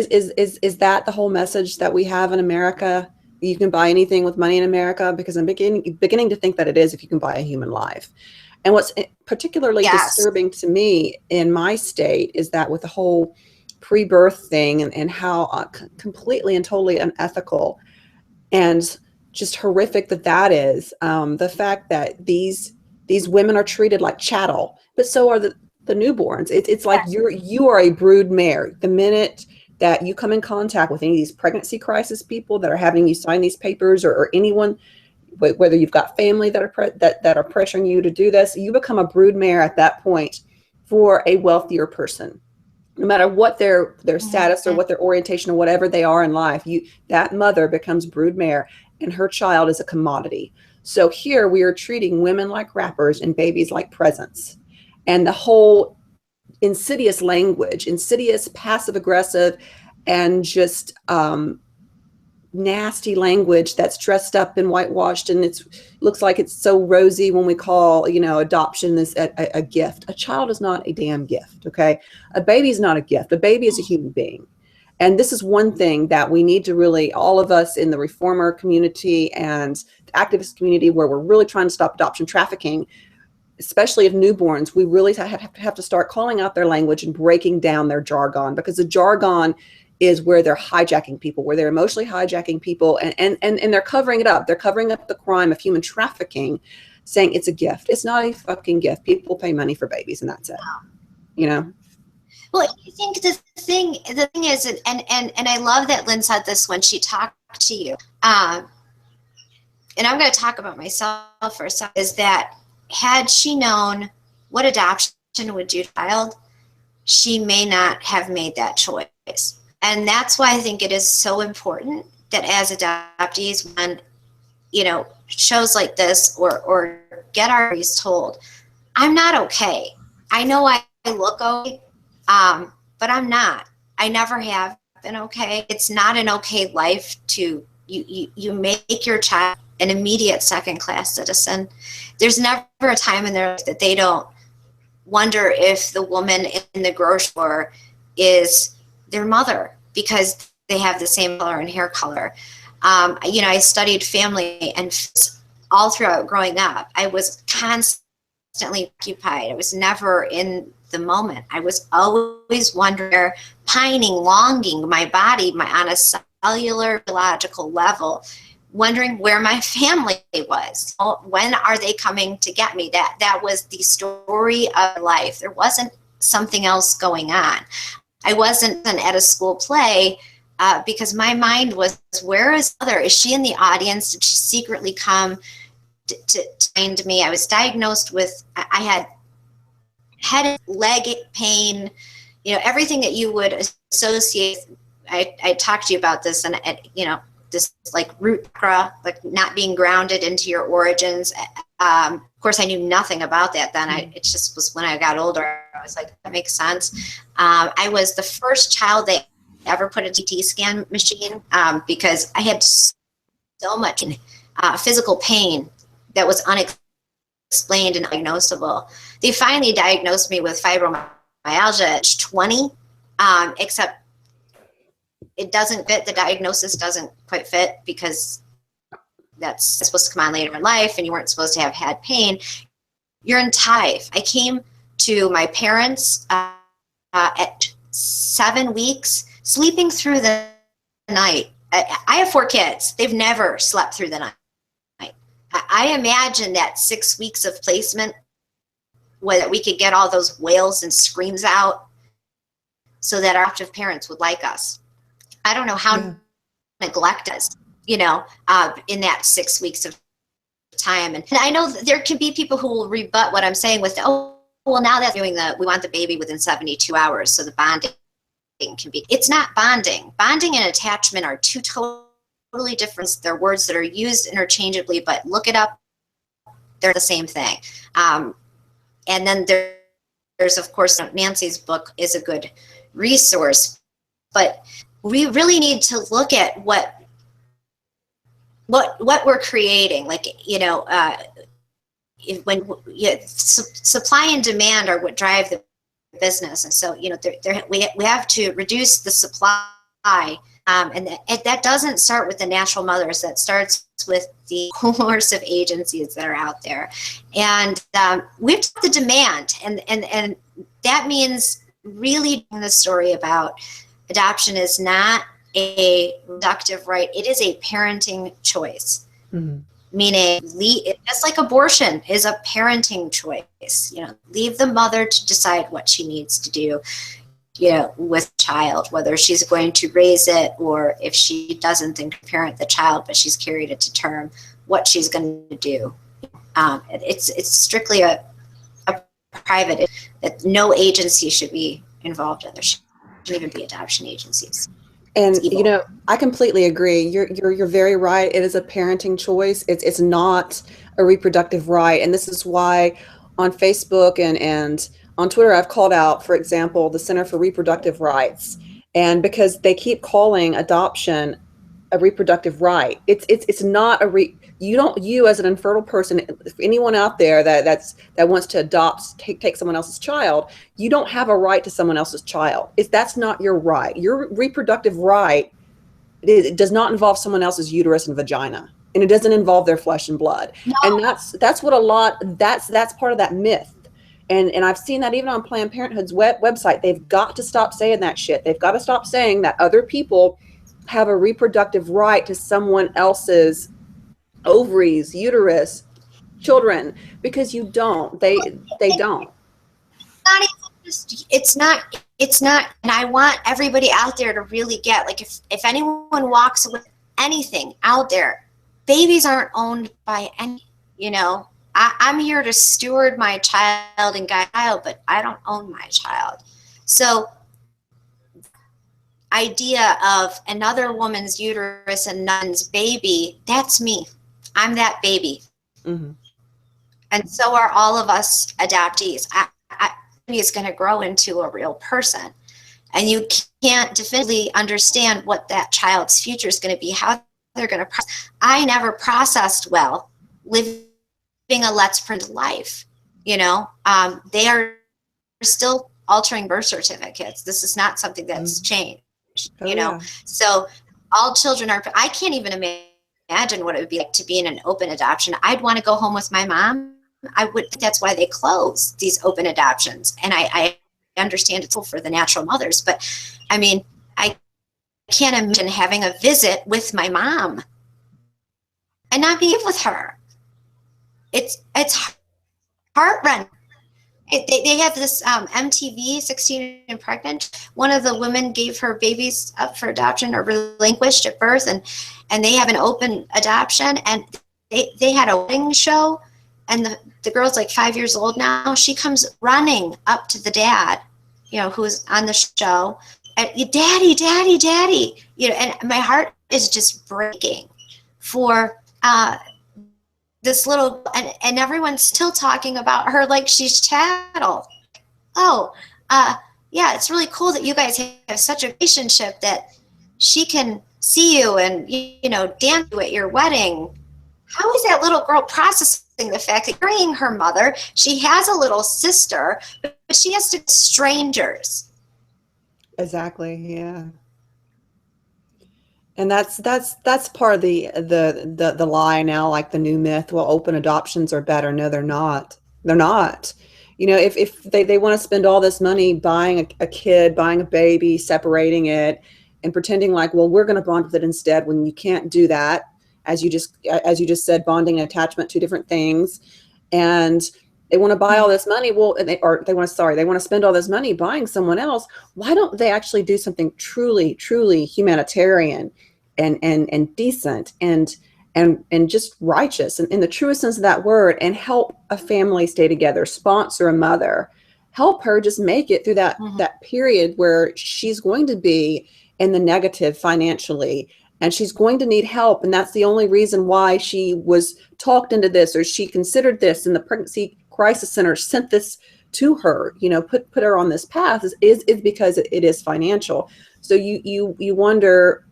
Speaker 1: that the whole message that we have in America? You can buy anything with money in America? Because I'm beginning to think that it is, if you can buy a human life. And what's particularly disturbing to me in my state is that with the whole pre-birth thing and how completely and totally unethical and just horrific that is, the fact that these women are treated like chattel, but so are the newborns. It's like you are a brood mare. The minute that you come in contact with any of these pregnancy crisis people that are having you sign these papers, or anyone, whether you've got family that are pressuring you to do this, you become a brood mare at that point for a wealthier person. No matter what their status or what their orientation or whatever they are in life, that mother becomes brood mare, and her child is a commodity. So here we are treating women like wrappers and babies like presents. And the whole insidious language, insidious, passive aggressive, and just nasty language that's dressed up and whitewashed, and looks like it's so rosy when we call, you know, adoption is a gift. A child is not a damn gift, okay? A baby is not a gift. A baby is a human being. And this is one thing that we need to really, all of us in the reformer community and the activist community, where we're really trying to stop adoption trafficking, especially of newborns, we really have to start calling out their language and breaking down their jargon, because the jargon is where they're hijacking people, where they're emotionally hijacking people, and they're covering it up. They're covering up the crime of human trafficking, saying it's a gift. It's not a fucking gift. People pay money for babies, and that's it. you know.
Speaker 2: Well, I think the thing is, and I love that Lynn said this when she talked to you. And I'm going to talk about myself for a second, is that had she known what adoption would do to a child, she may not have made that choice. And that's why I think it is so important that as adoptees, when, you know, shows like this or get our stories told, I'm not okay. I know I look okay, but I'm not. I never have been okay. It's not an okay life to, you make your child an immediate second-class citizen. There's never a time in their life that they don't wonder if the woman in the grocery store is their mother because they have the same color and hair color. You know, I studied family and all throughout growing up, I was constantly occupied. I was never in the moment. I was always wondering, pining, longing, my body, on a cellular, biological level, wondering where my family was. When are they coming to get me? That was the story of life. There wasn't something else going on. I wasn't at a school play because my mind was, where is mother? Is she in the audience? Did she secretly come to find me? I was diagnosed with, I had head, leg pain, you know, everything that you would associate. I talked to you about this, and you know, this like root chakra, like not being grounded into your origins. Of course, I knew nothing about that then. It just was when I got older, I was like, that makes sense. I was the first child they ever put a CT scan machine because I had so much physical pain that was unexplained and undiagnosable. They finally diagnosed me with fibromyalgia at age 20, except it doesn't fit. The diagnosis doesn't quite fit because that's supposed to come on later in life and you weren't supposed to have had pain. You're in life. I came to my parents at 7 weeks, sleeping through the night. I have 4 kids. They've never slept through the night. I imagine that 6 weeks of placement where we could get all those wails and screams out so that our adoptive parents would like us. I don't know how neglect us, you know, in that 6 weeks of time. And I know there can be people who will rebut what I'm saying with, oh, well, now that's doing we want the baby within 72 hours. So the bonding can be, it's not bonding. Bonding and attachment are two totally different. They're words that are used interchangeably, but look it up. They're the same thing. And then there's, of course, Nancy's book is a good resource, but we really need to look at what we're creating. Like, you know, supply and demand are what drive the business. And so, you know, we have to reduce the supply. And that doesn't start with the natural mothers. That starts with the coercive agencies that are out there. And we have the demand. And that means really the story about adoption is not a reproductive right. It is a parenting choice. Mm-hmm. Meaning, just like abortion is a parenting choice. You know, leave the mother to decide what she needs to do, you know, with child, whether she's going to raise it or if she doesn't think to parent the child, but she's carried it to term, what she's going to do. It's strictly a private, that no agency should be involved in. There shouldn't even be adoption agencies.
Speaker 1: And you know, I completely agree. You're very right. It is a parenting choice. It's not a reproductive right. And this is why on Facebook and on Twitter, I've called out, for example, the Center for Reproductive Rights. And because they keep calling adoption a reproductive right, it's not you as an infertile person, anyone out there that wants to adopt, take someone else's child, you don't have a right to someone else's child. That's not your right. Your reproductive right, it does not involve someone else's uterus and vagina, and it doesn't involve their flesh and blood. No. And that's what that's part of that myth. And I've seen that even on Planned Parenthood's website. They've got to stop saying that shit. They've got to stop saying that other people have a reproductive right to someone else's ovaries, uterus, children, because you don't. They don't.
Speaker 2: Not even it's not, and I want everybody out there to really get, like, if anyone walks with anything out there, babies aren't owned by any, I'm here to steward my child and guide my child, but I don't own my child. So idea of another woman's uterus and none's baby, that's me. I'm that baby.
Speaker 1: Mm-hmm.
Speaker 2: And so are all of us adoptees. Is going to grow into a real person. And you can't definitively understand what that child's future is going to be, how they're going to process. I never processed well living a let's print life. They are still altering birth certificates. This is not something that's changed,
Speaker 1: Yeah.
Speaker 2: So all children are, I can't even imagine what it would be like to be in an open adoption. I'd want to go home with my mom. I would. That's why they close these open adoptions. And I understand it's for the natural mothers, but I mean, I can't imagine having a visit with my mom and not being with her. It's heart-rending. They have this MTV 16 and Pregnant. One of the women gave her babies up for adoption or relinquished at birth, and they have an open adoption, and they had a wedding show, and the girl's like 5 years old now. She comes running up to the dad, who's on the show, and daddy, daddy, daddy, and my heart is just breaking for this little, and everyone's still talking about her like she's chattel. Oh, yeah, it's really cool that you guys have such a relationship that she can see you and, dance you at your wedding. How is that little girl processing the fact that carrying her mother, she has a little sister, but she has to strangers?
Speaker 1: Exactly. Yeah. And that's part of the lie now, like the new myth. Well, open adoptions are better. No, they're not. They're not. If they want to spend all this money buying a kid, buying a baby, separating it, and pretending like, well, we're going to bond with it instead, when you can't do that, as you just said, bonding and attachment, two different things, and they want to buy all this money. Well, they want to spend all this money buying someone else. Why don't they actually do something truly, truly humanitarian and decent and just righteous and in the truest sense of that word, and help a family stay together, sponsor a mother, help her just make it through that period where she's going to be in the negative financially, and she's going to need help. And that's the only reason why she was talked into this, or she considered this, and the Pregnancy Crisis Center sent this to her, put her on this path, is because it is financial. So you wonder,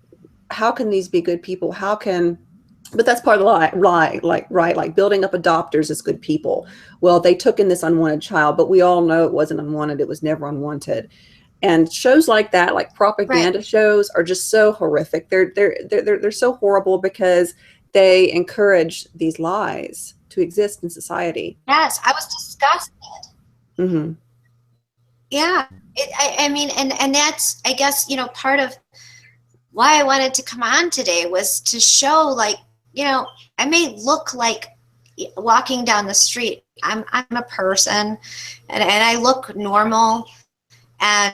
Speaker 1: how can these be good people? But that's part of the lie, like building up adopters as good people. Well, they took in this unwanted child, but we all know it wasn't unwanted. It was never unwanted. And shows like that, like propaganda shows, are just so horrific. They're so horrible because they encourage these lies to exist in society.
Speaker 2: Yes, I was disgusted.
Speaker 1: Mm-hmm.
Speaker 2: Yeah, I mean, and that's, I guess, part of why I wanted to come on today, was to show, like, I may look like walking down the street. I'm a person, and I look normal. And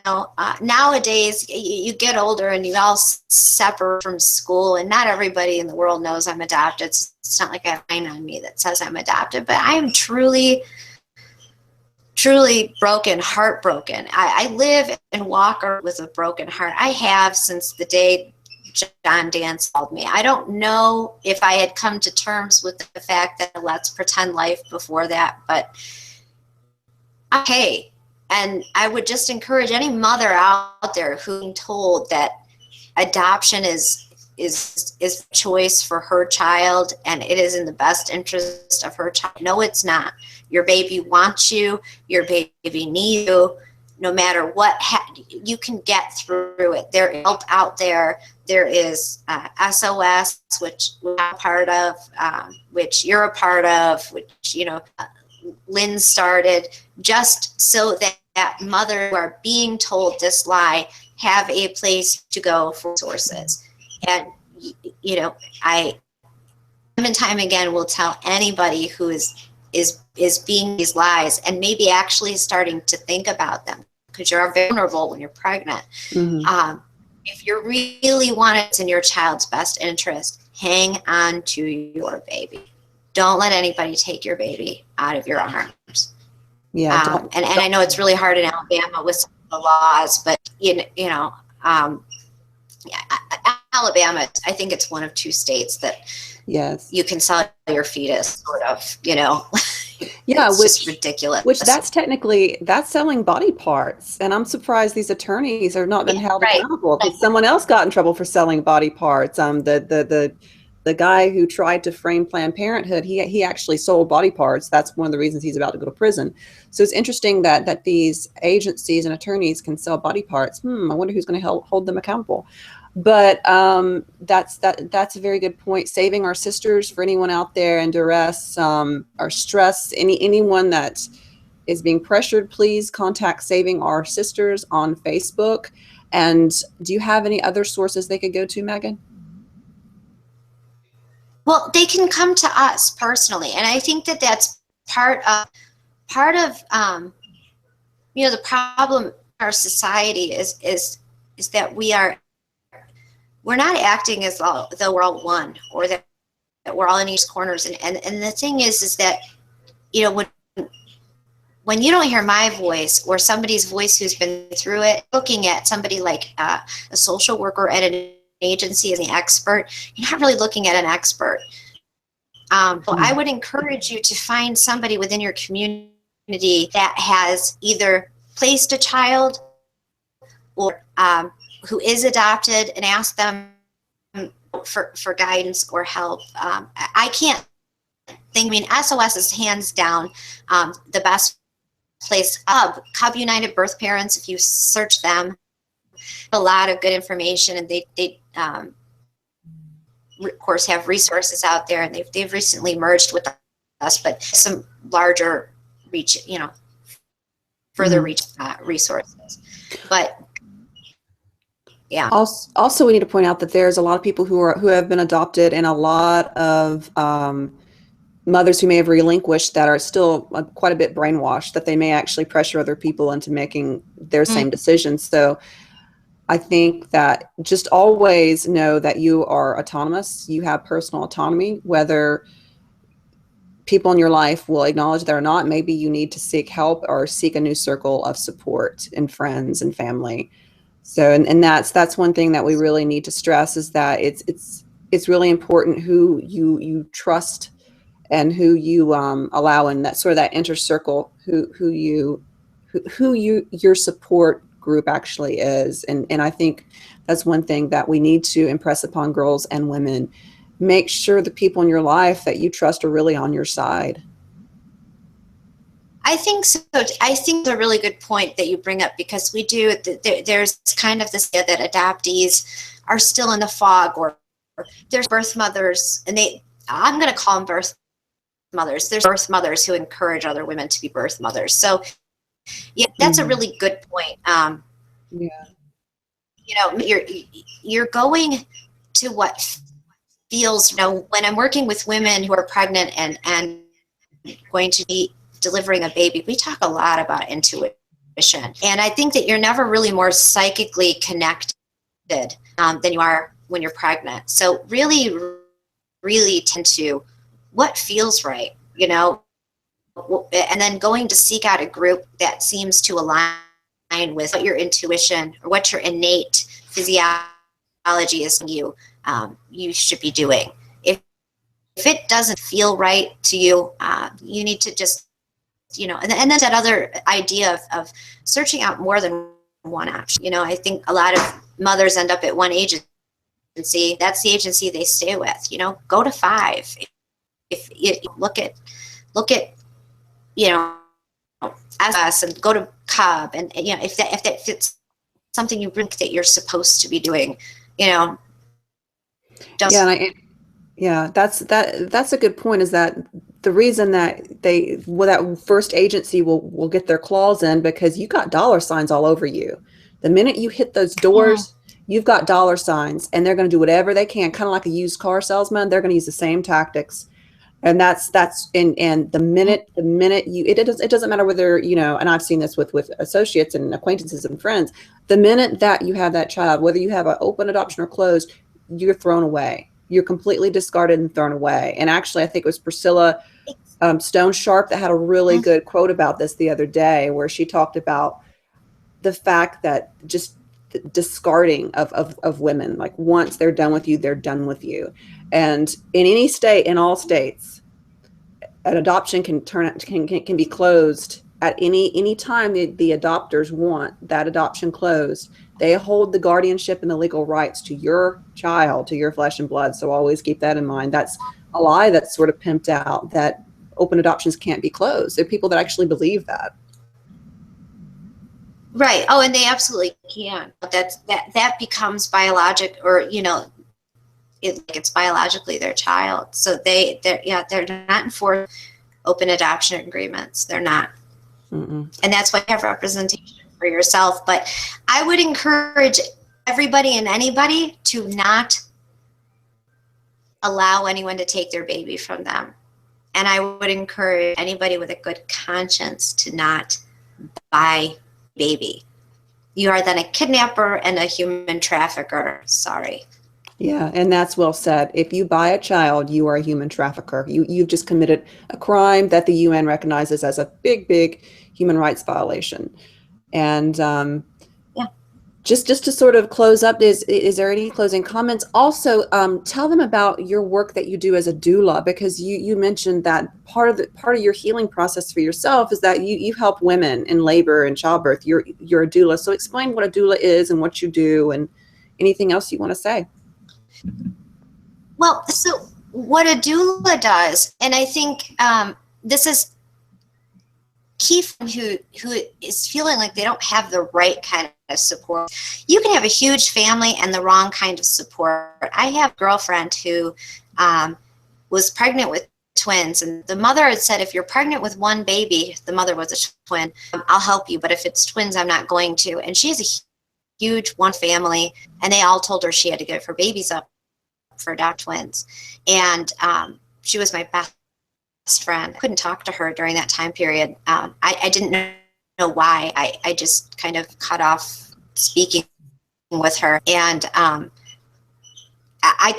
Speaker 2: nowadays, you get older and you all separate from school, and not everybody in the world knows I'm adopted. It's not like I have a sign on me that says I'm adopted, but I am truly, truly broken, heartbroken. I live and walk with a broken heart. I have since the day John Dance called me. I don't know if I had come to terms with the fact that let's pretend life before that, but okay. And I would just encourage any mother out there who's told that adoption is choice for her child and it is in the best interest of her child. No, it's not. Your baby wants you. Your baby needs you. No matter what, you can get through it. There's help out there. There is SOS, which we're a part of, which you're a part of, which, Lynn started, just so that mothers who are being told this lie have a place to go for resources. And, I time and time again will tell anybody who is being these lies and maybe actually starting to think about them. because you're vulnerable when you're pregnant.
Speaker 1: Mm-hmm.
Speaker 2: If you really want it in your child's best interest, hang on to your baby. Don't let anybody take your baby out of your arms.
Speaker 1: Yeah.
Speaker 2: And I know it's really hard in Alabama with some of the laws, but Alabama, I think it's one of 2 states that
Speaker 1: yes,
Speaker 2: you can sell your fetus, sort of,
Speaker 1: yeah,
Speaker 2: it's just ridiculous.
Speaker 1: Which that's selling body parts, and I'm surprised these attorneys have not been held accountable because someone else got in trouble for selling body parts. The guy who tried to frame Planned Parenthood, he actually sold body parts. That's one of the reasons he's about to go to prison. So it's interesting that these agencies and attorneys can sell body parts. I wonder who's going to hold them accountable. But that's a very good point. Saving our sisters, for anyone out there in duress or stress, anyone that is being pressured, please contact Saving Our Sisters on Facebook. And do you have any other sources they could go to, Megan?
Speaker 2: Well, they can come to us personally, and I think that that's part of the problem in our society is that we're not acting as though we're all one, or that we're all in each corners. And the thing is that when you don't hear my voice or somebody's voice who's been through it, looking at somebody like a social worker at an agency as an expert, you're not really looking at an expert. So I would encourage you to find somebody within your community that has either placed a child or who is adopted, and ask them for guidance or help. I can't think, SOS is hands down the best place. Cub United Birth Parents, if you search them, a lot of good information, and they of course have resources out there, and they've recently merged with us, but some larger reach, further reach resources. But yeah.
Speaker 1: Also, we need to point out that there's a lot of people who have been adopted, and a lot of mothers who may have relinquished that are still quite a bit brainwashed, that they may actually pressure other people into making their same decisions. So I think that just always know that you are autonomous. You have personal autonomy, whether people in your life will acknowledge that or not. Maybe you need to seek help or seek a new circle of support and friends and family. So, and that's one thing that we really need to stress, is that it's really important who you trust and who you allow in that sort of that inner circle, who your support group actually is. And I think that's one thing that we need to impress upon girls and women. Make sure the people in your life that you trust are really on your side.
Speaker 2: I think so. I think it's a really good point that you bring up, because we do, there's kind of this idea that adoptees are still in the fog, or there's birth mothers, and I'm going to call them birth mothers. There's birth mothers who encourage other women to be birth mothers. So yeah, that's a really good point. You're going to what feels, when I'm working with women who are pregnant and going to be delivering a baby, we talk a lot about intuition. And I think that you're never really more psychically connected than you are when you're pregnant. So really, really tend to what feels right, and then going to seek out a group that seems to align with what your intuition or what your innate physiology is you should be doing. If it doesn't feel right to you, you need to just, and then that other idea of searching out more than one option. I think a lot of mothers end up at one agency. That's the agency they stay with. Go to 5. If you look at us, and go to Cub, and if that fits something you think that you're supposed to be doing, don't.
Speaker 1: That's a good point, is that the reason that that first agency will get their claws in, because you got dollar signs all over you. The minute you hit those doors, you've got dollar signs, and they're going to do whatever they can, kind of like a used car salesman. They're going to use the same tactics. And and the minute you, it doesn't matter whether, you know, and I've seen this with associates and acquaintances and friends, the minute that you have that child, whether you have an open adoption or closed, you're thrown away. You're completely discarded and thrown away. And actually, I think it was Priscilla Stone Sharp that had a really good quote about this the other day, where she talked about the fact that just discarding of women, like once they're done with you, they're done with you. And in any state, in all states, an adoption can be closed at any time the adopters want that adoption closed. They hold the guardianship and the legal rights to your child, to your flesh and blood. So always keep that in mind. That's a lie that's sort of pimped out, that open adoptions can't be closed. There are people that actually believe that.
Speaker 2: Right. Oh, and they absolutely can. That becomes biologic, or, you know, it's biologically their child. So they're not enforced open adoption agreements. They're not. And that's why you have representation for yourself. But I would encourage everybody and anybody to not allow anyone to take their baby from them. And I would encourage anybody with a good conscience to not buy baby. You are then a kidnapper and a human trafficker. Sorry.
Speaker 1: Yeah, and that's well said. If you buy a child, you are a human trafficker. You've just committed a crime that the UN recognizes as a big human rights violation. And just to sort of close up, is there any closing comments? Also, tell them about your work that you do as a doula, because you mentioned that part of your healing process for yourself is that you help women in labor and childbirth. You're a doula. So explain what a doula is and what you do, and anything else you want to say.
Speaker 2: Well, so what a doula does, and I think this is key for who is feeling like they don't have the right kind of support. You can have a huge family and the wrong kind of support. I have a girlfriend who was pregnant with twins, and the mother had said, if you're pregnant with one baby, the mother was a twin, I'll help you, but if it's twins, I'm not going to. And she has a huge one family, and they all told her she had to give her babies up for adopt twins. And she was my best friend. I couldn't talk to her during that time period. I didn't know why. I just kind of cut off speaking with her, and I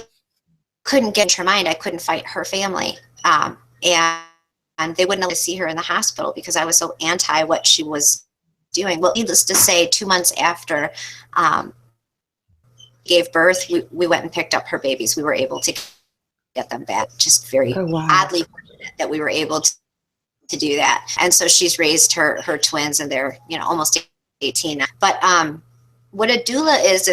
Speaker 2: couldn't get into her mind. I couldn't fight her family, and they wouldn't let me see her in the hospital because I was so anti what she was doing. Well, needless to say, 2 months after gave birth, we went and picked up her babies. We were able to get them back. Just very oddly fortunate that we were able to do that. And so she's raised her twins, and they're, you know, almost 18 now. But what a doula is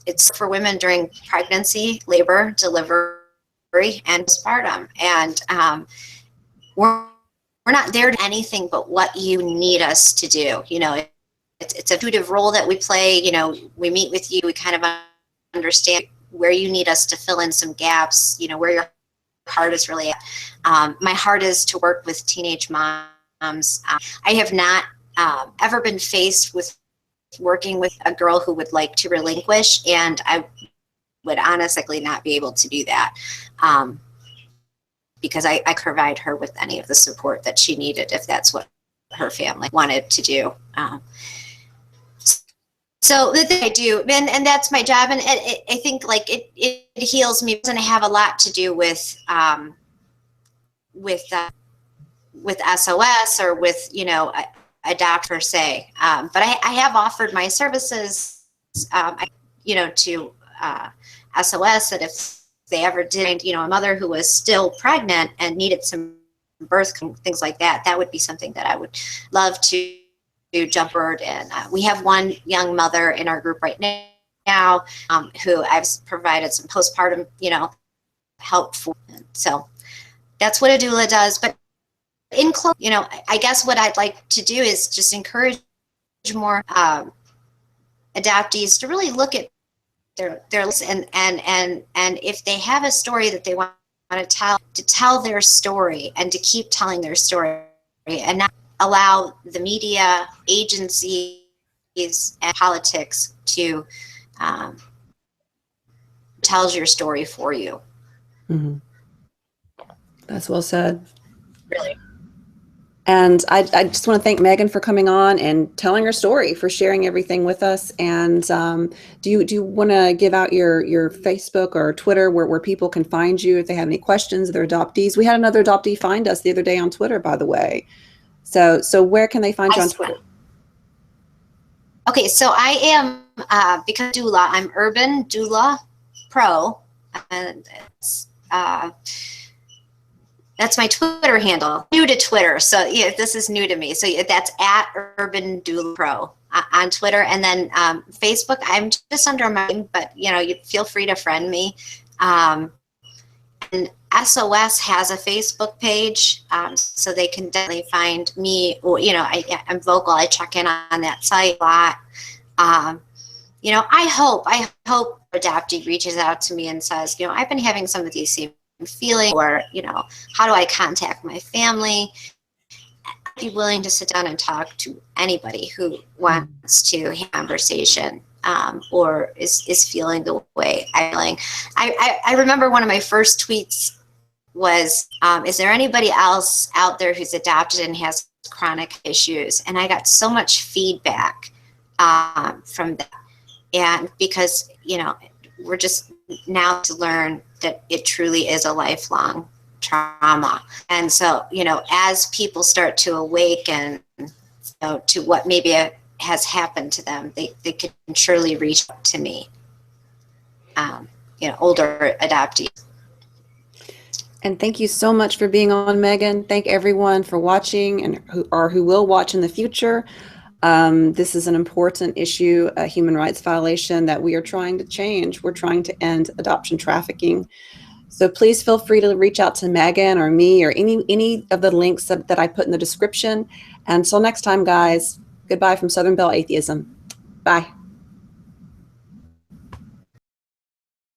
Speaker 2: it's for women during pregnancy, labor, delivery, and postpartum. And we're not there to do anything but what you need us to do. You know, it's a intuitive role that we play. You know, we meet with you, we kind of understand where you need us to fill in some gaps, you know, where your heart is really at. My heart is to work with teenage moms. I have not ever been faced with working with a girl who would like to relinquish, and I would honestly not be able to do that because I provide her with any of the support that she needed if that's what her family wanted to do. So the thing I do, and that's my job, and I think like it heals me, and I have a lot to do with SOS or with, you know, Adopt per se. But I have offered my services, you know, to SOS, that if they ever did, you know, a mother who was still pregnant and needed some birth, things like that, that would be something that I would love to jump forward. And we have one young mother in our group right now who I've provided some postpartum, you know, help for. So that's what a doula does. But in close, you know, I guess what I'd like to do is just encourage more adoptees to really look at their list, and if they have a story that they want to tell their story, and to keep telling their story, and not allow the media, agencies, and politics to tell your story for you.
Speaker 1: Mm-hmm. That's well said.
Speaker 2: Really.
Speaker 1: And I just want to thank Megan for coming on and telling her story, for sharing everything with us. And do you want to give out your Facebook or Twitter where people can find you if they have any questions? They're adoptees. We had another adoptee find us the other day on Twitter, by the way. So where can they find you on Twitter?
Speaker 2: Okay, so I am, because doula, I'm Urban Doula Pro, and that's my Twitter handle. New to Twitter, so yeah, this is new to me. So that's at Urban Doula Pro on Twitter, and then Facebook. I'm just under my name, but you feel free to friend me. And SOS has a Facebook page, so they can definitely find me. Or I'm vocal. I check in on that site a lot. I hope Adoptee reaches out to me and says, I've been having some of these same feelings, or how do I contact my family? I'd be willing to sit down and talk to anybody who wants to have a conversation, or is feeling the way I'm feeling. I remember one of my first tweets was, is there anybody else out there who's adopted and has chronic issues? And I got so much feedback from that. And because, we're just now to learn that it truly is a lifelong trauma. And so, as people start to awaken to what maybe has happened to them, they can surely reach out to me, older adoptees.
Speaker 1: And thank you so much for being on, Megan. Thank everyone for watching and who will watch in the future. This is an important issue, a human rights violation that we are trying to change. We're trying to end adoption trafficking. So please feel free to reach out to Megan or me or any of the links that I put in the description. Until next time, guys, goodbye from Southern Belle Atheism. Bye.